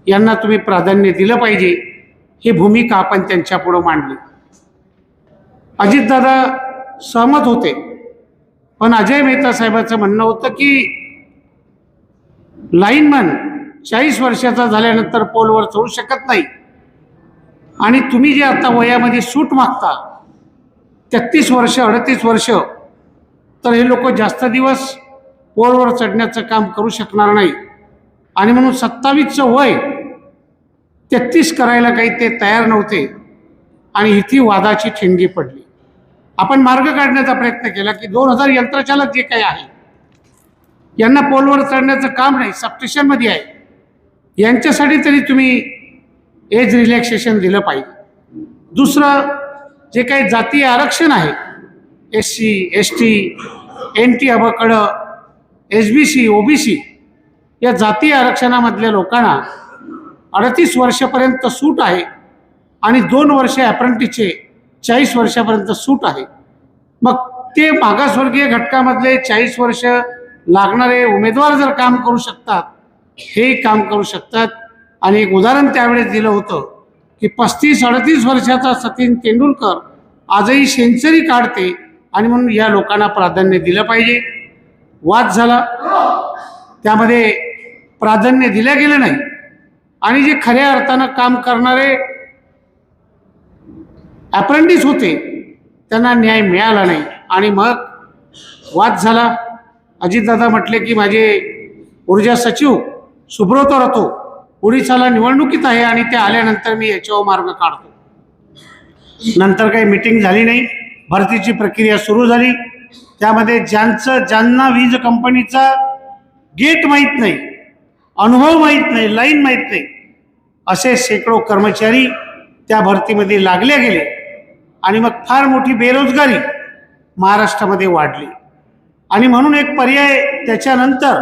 यांना तुम्ही प्राधान्य दिलं पाहिजे, ही भूमिका आपण त्यांच्यापुढं मांडली. अजितदादा सहमत होते. पण अजय मेहता साहेबांचं म्हणणं होतं की लाईनमन 40 वर्षाचा झाल्यानंतर पोलवर चढू शकत नाही आणि तुम्ही जे आता वयामध्ये सूट मागता 33 वर्ष 38 वर्ष, तर हे लोक जास्त दिवस पोलवर चढण्याचं काम करू शकणार नाही आणि म्हणून 27चं वय 33 करायला काही ते तयार नव्हते आणि इथे वादाची ठिणगी पडली. आपण मार्ग काढण्याचा प्रयत्न केला की 2000 यंत्रचालक जे काही आहे यांना पोलवर चढण्याचं काम नाही, सबस्टेशनमध्ये आहे, यांच्यासाठी तरी तुम्ही एज रिलॅक्सेशन दिलं पाहिजे. दुसरं जे काही जातीय आरक्षण आहे, SC ST NT अबकडं SBC OBC या जातीय आरक्षणामधल्या लोकांना 38 वर्षापर्यंत सूट आहे आणि 2 वर्ष अप्रेंटिसचे 40 वर्षापर्यंत सूट आहे. मग ते मागासवर्गीय घटकामधले 40 वर्ष लागणारे उमेदवार जर काम करू शकतात, हे काम करू शकतात. आणि एक उदाहरण त्यावेळेस दिलं होतं की 35-38 वर्षाचा सचिन तेंडुलकर आजही सेंचुरी काढते आणि म्हणून या लोकांना प्राधान्य दिलं पाहिजे. वाद झाला, त्यामध्ये प्राधान्य दिलं गेलं नाही आणि जे खऱ्या अर्थानं काम करणारे अप्रेंटिस होते त्यांना न्याय मिळाला नाही आणि मग वाद झाला. अजितदादा म्हटले की माझे ऊर्जा सचिव सुब्रतो रतो ओडिशाला निवडणुकीत आहे आणि ते आल्यानंतर मी याच्यावर मार्ग काढतो. नंतर काही मीटिंग झाली नाही, भरतीची प्रक्रिया सुरू झाली. त्यामध्ये ज्यांना वीज कंपनीचा गेट माहीत नाही, अनुभव माहीत नाही, लाईन माहीत नाही, असे शेकडो कर्मचारी त्या भरतीमध्ये लागले गेले आणि मग फार मोठी बेरोजगारी महाराष्ट्रामध्ये वाढली. आणि म्हणून एक पर्याय त्याच्यानंतर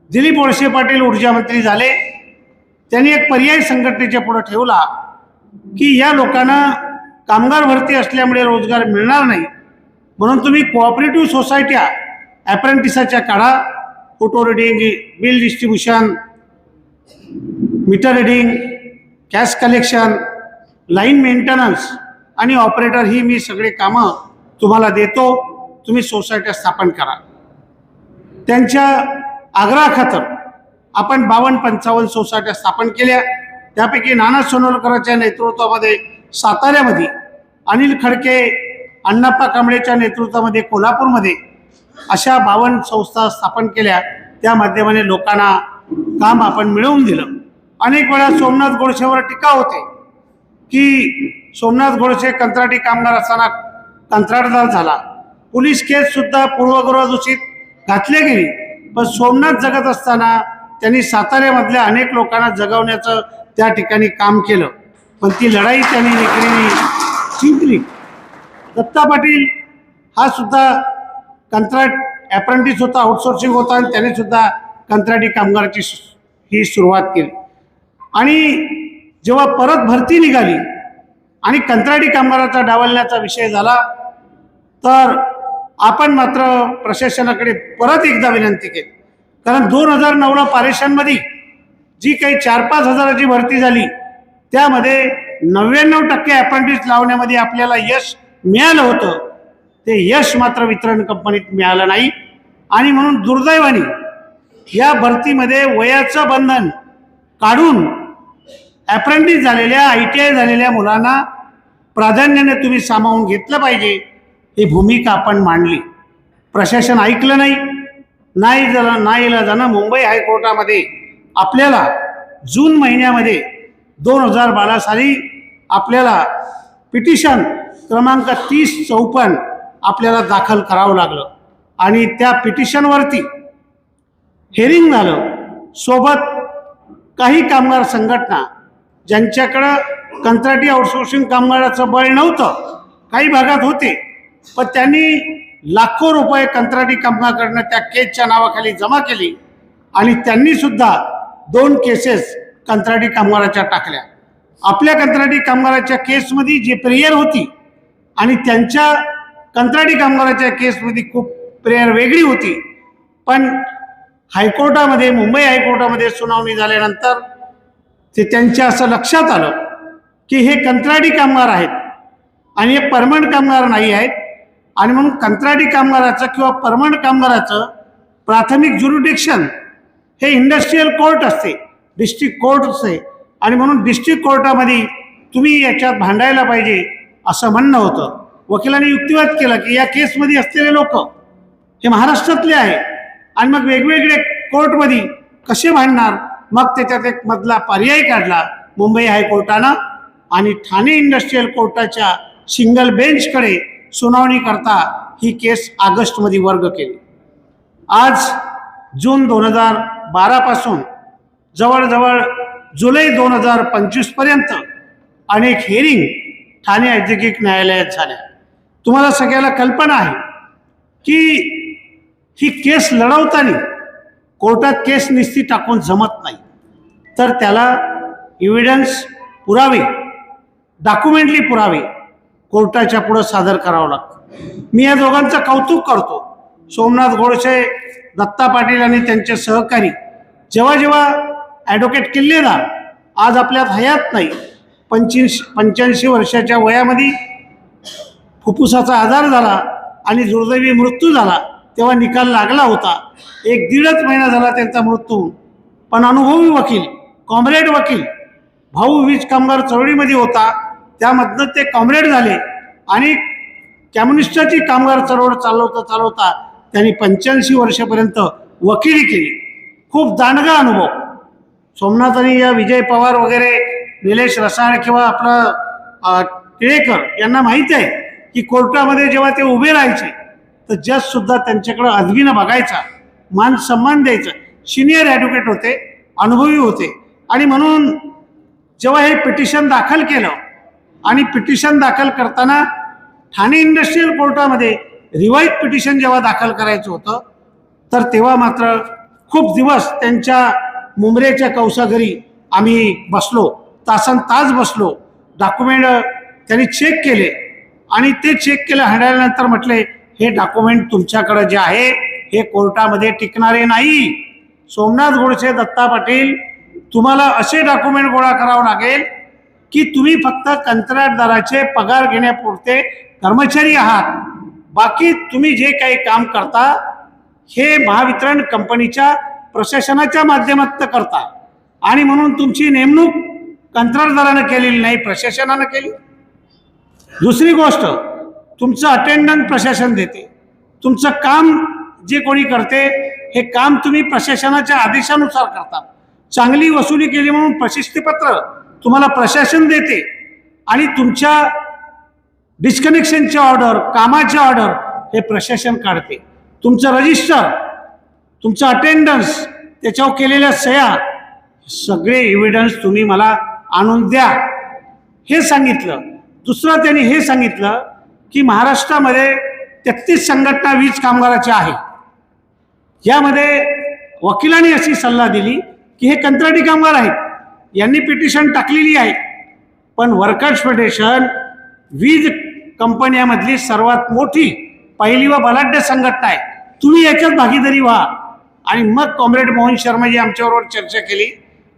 दिलीप वळसे पाटील ऊर्जामंत्री झाले. त्यांनी एक पर्याय संघटनेच्या पुढे ठेवला की या लोकांना कामगार भरती असल्यामुळे रोजगार मिळणार नाही, म्हणून तुम्ही कोऑपरेटिव्ह सोसायट्या अप्रेंटिसाच्या काढा. Photo reading, bill distribution, meter reading, cash collection, line maintenance आणि ऑपरेटर ही मी सगळे कामं तुम्हाला देतो, तुम्ही सोसायट्या स्थापन करा. त्यांच्या आग्रहाखातर आपण 52-55 सोसायट्या स्थापन केल्या. त्यापैकी नाना सोनवलकरांच्या नेतृत्वामध्ये साताऱ्यामध्ये, अनिल खडके अण्णाप्पा कांबळेच्या नेतृत्वामध्ये कोल्हापूरमध्ये अशा 52 संस्था स्थापन केल्या. त्या माध्यमाने लोकांना काम आपण मिळवून दिलं. अनेक वेळा सोमनाथ गोडसेवर टीका होते की सोमनाथ गोडसे कंत्राटी कामगार असताना कंत्राटदार झाला. पोलीस केससुद्धा पूर्वग्रह दूषित घातली गेली, पण सोमनाथ जगत असताना त्यांनी साताऱ्यामधल्या अनेक लोकांना जगवण्याचं त्या ठिकाणी काम केलं. पण ती लढाई त्यांनी जिंकली. दत्ता पाटील हा सुद्धा कंत्राट अप्रेंटिस होता, आउटसोर्सिंग होता आणि त्याने सुद्धा कंत्राटी कामगाराची ही सुरुवात केली. आणि जेव्हा परत भरती निघाली आणि कंत्राटी कामगाराचा डावलण्याचा विषय झाला, तर आपण मात्र प्रशासनाकडे परत एकदा विनंती केली. कारण 2009ला पारेषणमध्ये जी काही 4-5 हजाराची भरती झाली त्यामध्ये 99% अप्रेंटिस लावण्यामध्ये आपल्याला यश मिळालं होतं. ते यश मात्र वितरण कंपनीत मिळालं नाही आणि म्हणून दुर्दैवाने या भरतीमध्ये वयाचं बंधन काढून अप्रेंटिस झालेल्या ITI झालेल्या मुलांना प्राधान्याने तुम्ही सामावून घेतलं पाहिजे, ही भूमिका आपण मांडली. प्रशासन ऐकलं नाही. नाही जाणं मुंबई हायकोर्टामध्ये आपल्याला जून महिन्यामध्ये 2012 साली आपल्याला पिटिशन क्रमांक 3054 आपल्याला दाखल करावं लागलं आणि त्या पिटिशनवरती हेरिंग झालं. सोबत काही कामगार संघटना ज्यांच्याकडं कंत्राटी आउटसोर्सिंग कामगाराचं बळ नव्हतं, काही भागात होते, पण त्यांनी लाखो रुपये कंत्राटी कामगाराकडनं त्या केसच्या नावाखाली जमा केली आणि त्यांनी सुद्धा 2 केसेस कंत्राटी कामगाराच्या टाकल्या. आपल्या कंत्राटी कामगाराच्या केसमध्ये जी प्रेयर होती आणि त्यांच्या कंत्राटी कामगाराच्या केसमध्ये खूप प्रेयर वेगळी होती. पण हायकोर्टामध्ये, मुंबई हायकोर्टामध्ये सुनावणी झाल्यानंतर ते त्यांच्या असं लक्षात आलं की हे कंत्राटी कामगार आहेत आणि हे परमनंट कामगार नाही आहेत आणि म्हणून कंत्राटी कामगाराचं किंवा परमनंट कामगाराचं प्राथमिक ज्युरिडिक्शन हे इंडस्ट्रीयल कोर्ट असते, डिस्ट्रिक्ट कोर्ट असते, आणि म्हणून डिस्ट्रिक्ट कोर्टामध्ये तुम्ही याच्यात भांडायला पाहिजे असं म्हणणं होतं. वकिलांनी युक्तिवाद केला की या केसमध्ये असलेले लोक हे महाराष्ट्रातले आहे आणि मग वेगवेगळे कोर्टमध्ये कसे भांडणार. मग त्याच्यात एक मधला पर्याय काढला मुंबई हायकोर्टानं आणि ठाणे इंडस्ट्रीयल कोर्टाच्या सिंगल बेंचकडे सुनावणी करता ही केस ऑगस्टमध्ये वर्ग केली. आज जून 2012 पासून जवळजवळ जुलै 2025 पर्यंत अनेक हिअरिंग ठाणे औद्योगिक न्यायालयात झाल्या. तुम्हाला सगळ्याला कल्पना आहे की ही केस लढवताना कोर्टात केस निस्ती टाकून जमत नाही, तर त्याला एव्हिडन्स पुरावे, डॉक्युमेंटली पुरावे कोर्टाच्या पुढं सादर करावं लागतं. मी या दोघांचं कौतुक करतो. सोमनाथ गोडसे, दत्ता पाटील आणि त्यांचे सहकारी जेव्हा जेव्हा ॲडव्होकेट किल्लेदार आज आपल्यात हयात नाही, 85 वर्षाच्या वयामध्ये फुफ्फुसाचा आजार झाला आणि दुर्दैवी मृत्यू झाला, तेव्हा निकाल लागला होता. 1-1.5 महिना झाला त्यांचा मृत्यू, पण अनुभवी वकील, कॉम्रेड वकील, भाऊ वीज कामगार चळवळीमध्ये होता, त्यामधनं ते कॉम्रेड झाले आणि कम्युनिस्टाची कामगार चळवळ चालवता त्यांनी 85 वर्षापर्यंत वकिली केली. खूप दांडगा अनुभव. सोमनाथ आणि या विजय पवार वगैरे, निलेश रसाळ किंवा आपला टिळेकर यांना माहीत आहे की कोर्टामध्ये जेव्हा ते उभे राहायचे तर जजसुद्धा त्यांच्याकडं अदबीनं बघायचा, मान सन्मान द्यायचा. सिनियर ॲडव्होकेट होते, अनुभवी होते. आणि म्हणून जेव्हा हे पिटिशन दाखल केलं आणि पिटिशन दाखल करताना ठाणे इंडस्ट्रीयल कोर्टामध्ये रिवाईज पिटिशन जेव्हा दाखल करायचं होतं तर तेव्हा मात्र खूप दिवस त्यांच्या मुंबरेच्या कौसाघरी आम्ही बसलो, तासनतास बसलो. डॉक्युमेंट त्यांनी चेक केले आणि ते चेक केलं हाण्यानंतर म्हटले हे डॉक्युमेंट तुमच्याकडे जे आहे हे कोर्टामध्ये टिकणारे नाही. सोमनाथ गोडसे, दत्ता पाटील, तुम्हाला असे डॉक्युमेंट गोळा करावं लागेल की तुम्ही फक्त कंत्राटदाराचे पगार घेण्यापुरते कर्मचारी आहात, बाकी तुम्ही जे काही काम करता हे महावितरण कंपनीच्या प्रशासनाच्या माध्यमातून करता आणि म्हणून तुमची नेमणूक कंत्राटदारानं केलेली नाही, प्रशासनानं केली. दुसरी गोष्ट, तुमचं अटेंडन्स प्रशासन देते, तुमचं काम जे कोणी करते हे काम तुम्ही प्रशासनाच्या आदेशानुसार करता. चांगली वसुली केली म्हणून प्रशस्तीपत्र तुम्हाला प्रशासन देते आणि तुमच्या डिस्कनेक्शनची ऑर्डर, कामाची ऑर्डर हे प्रशासन काढते. तुमचं रजिस्टर, तुमचं अटेंडन्स, त्याच्यावर केलेल्या सह्या, सगळे एव्हिडन्स तुम्ही मला आणून द्या हे सांगितलं. दुसरं त्यांनी हे सांगितलं की महाराष्ट्रामध्ये 33 संघटना वीज कामगाराच्या आहे. यामध्ये वकिलांनी अशी सल्ला दिली की हे कंत्राटी कामगार आहेत, यांनी पिटिशन टाकलेली आहे, पण वर्कर्स फेडरेशन वीज कंपन्यामधली सर्वात मोठी, पहिली व बलाढ्य संघटना आहे, तुम्ही याच्यात भागीदारी व्हा. आणि मग कॉम्रेड मोहन शर्माजी आमच्याबरोबर चर्चा केली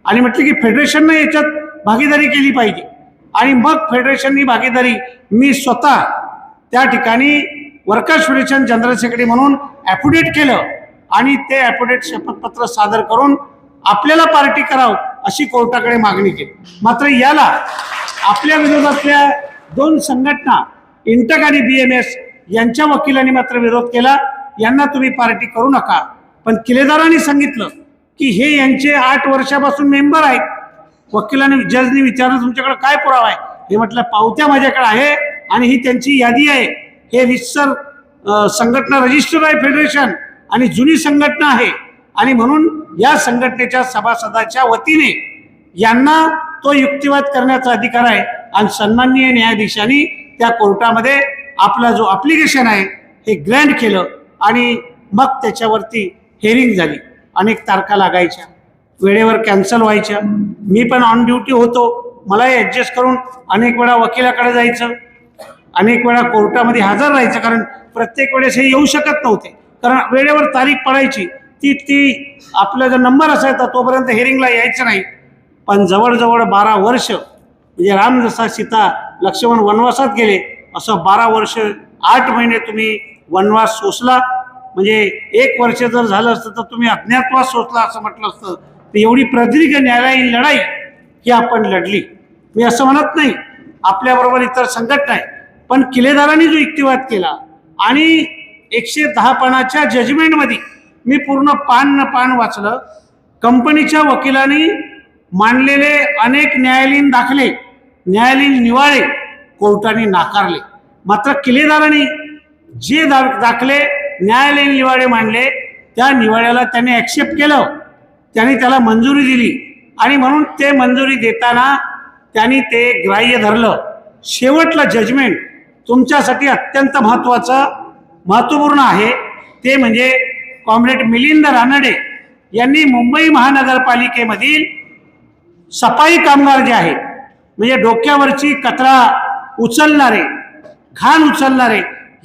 आणि म्हटलं की फेडरेशननं याच्यात भागीदारी केली पाहिजे. आणि मग फेडरेशननी भागीदारी, मी स्वतः त्या ठिकाणी वर्कर्स फेडरेशन जनरल सेक्रेटरी म्हणून ॲफिडेविट केलं आणि ते ॲफिडेविट शपथपत्र सादर करून आपल्याला पार्टी करावं अशी कोर्टाकडे मागणी केली. मात्र याला आपल्या विरोधातल्या 2 संघटना, इंटक आणि BMS यांच्या वकिलांनी मात्र विरोध केला. यांना तुम्ही पार्टी करू नका. पण किल्लेदारांनी सांगितलं की हे यांचे 8 वर्षापासून मेंबर आहेत. वकिलांनी, जजनी विचारलं तुमच्याकडे काय पुरावा आहे? हे म्हटलं पावत्या माझ्याकडे आहे आणि ही त्यांची यादी आहे. हे रितसर संघटना रजिस्टर आहे फेडरेशन आणि जुनी संघटना आहे आणि म्हणून या संघटनेच्या सभासदाच्या वतीने यांना तो युक्तिवाद करण्याचा अधिकार आहे. आणि सन्माननीय न्यायाधीशांनी त्या कोर्टामध्ये आपला जो ॲप्लिकेशन आहे हे ग्रँट केलं आणि मग त्याच्यावरती हिअरिंग झाली. अनेक तारखा लागायच्या, वेळेवर कॅन्सल व्हायच्या. मी पण ऑन ड्युटी होतो, मलाही ॲडजस्ट करून अनेक वेळा वकिलाकडे जायचं, अनेक वेळा कोर्टामध्ये हजर राहायचं, कारण प्रत्येक वेळेस हे येऊ शकत नव्हते, कारण वेळेवर तारीख पडायची. ती आपला जर नंबर असायचा तोपर्यंत हिअरिंगला यायचं नाही. पण जवळजवळ 12 वर्ष, म्हणजे राम जसा सीता लक्ष्मण वनवासात गेले असं 12 वर्ष 8 महिने तुम्ही वनवास सोसला, म्हणजे 1 वर्ष जर झालं असतं तर तुम्ही अज्ञातवास सोसला असं म्हटलं असतं. तर एवढी प्रदीर्घ न्यायालयीन लढाई ही आपण लढली. मी असं म्हणत नाही आपल्याबरोबर इतर संघटना आहे, पण किल्लेदारांनी जो युक्तिवाद केला आणि 110 पानाच्या जजमेंटमध्ये मी पूर्ण पान न पान वाचलं. कंपनीच्या वकिलांनी मांडलेले अनेक न्यायालयीन दाखले, न्यायालयीन निवाडे कोर्टाने नाकारले. मात्र किल्लेदारांनी जे दाखले न्यायालयीन निवाडे मांडले त्या निवाड्याला त्याने ॲक्सेप्ट केलं, त्यांनी त्याला मंजुरी दिली आणि म्हणून ते मंजुरी देताना त्यांनी ते ग्राह्य धरलं. शेवटला जजमेंट तुमच्यासाठी अत्यंत महत्त्वपूर्ण आहे, ते म्हणजे कॉम्रेड मिलिंद रानडे यांनी मुंबई महानगरपालिकेमधील सफाई कामगार जे आहे, म्हणजे डोक्यावरची कचरा उचलणारे, घाण उचलणारे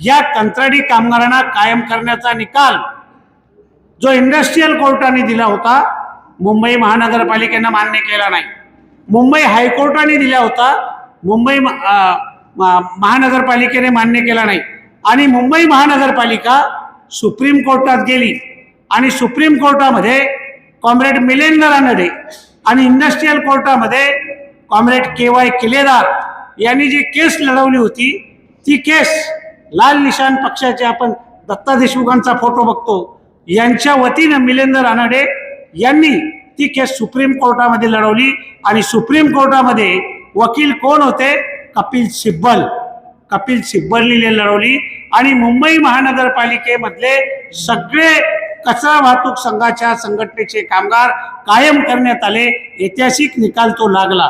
या कंत्राटी कामगारांना कायम करण्याचा निकाल जो इंडस्ट्रियल कोर्टाने दिला होता, मुंबई महानगरपालिकेनं मान्य केला नाही. मुंबई हायकोर्टाने दिला होता, मुंबई महानगरपालिकेने मान्य केला नाही. आणि मुंबई महानगरपालिका सुप्रीम कोर्टात गेली आणि सुप्रीम कोर्टामध्ये कॉम्रेड मिलिंद रानडे आणि इंडस्ट्रियल कोर्टामध्ये कॉम्रेड KY किल्लेदार यांनी जी केस लढवली होती, ती केस लाल निशाण पक्षाचे आपण दत्ता देशमुखांचा फोटो बघतो, यांच्या वतीनं मिलिंद रानडे यांनी ती केस सुप्रीम कोर्टामध्ये लढवली. आणि सुप्रीम कोर्टामध्ये वकील कोण होते? कपिल सिब्बलनी लढवली. आणि मुंबई महानगरपालिकेमधले सगळे कचरा वाहतूक संघाच्या संघटनेचे कामगार कायम करण्यात आले. ऐतिहासिक निकाल तो लागला.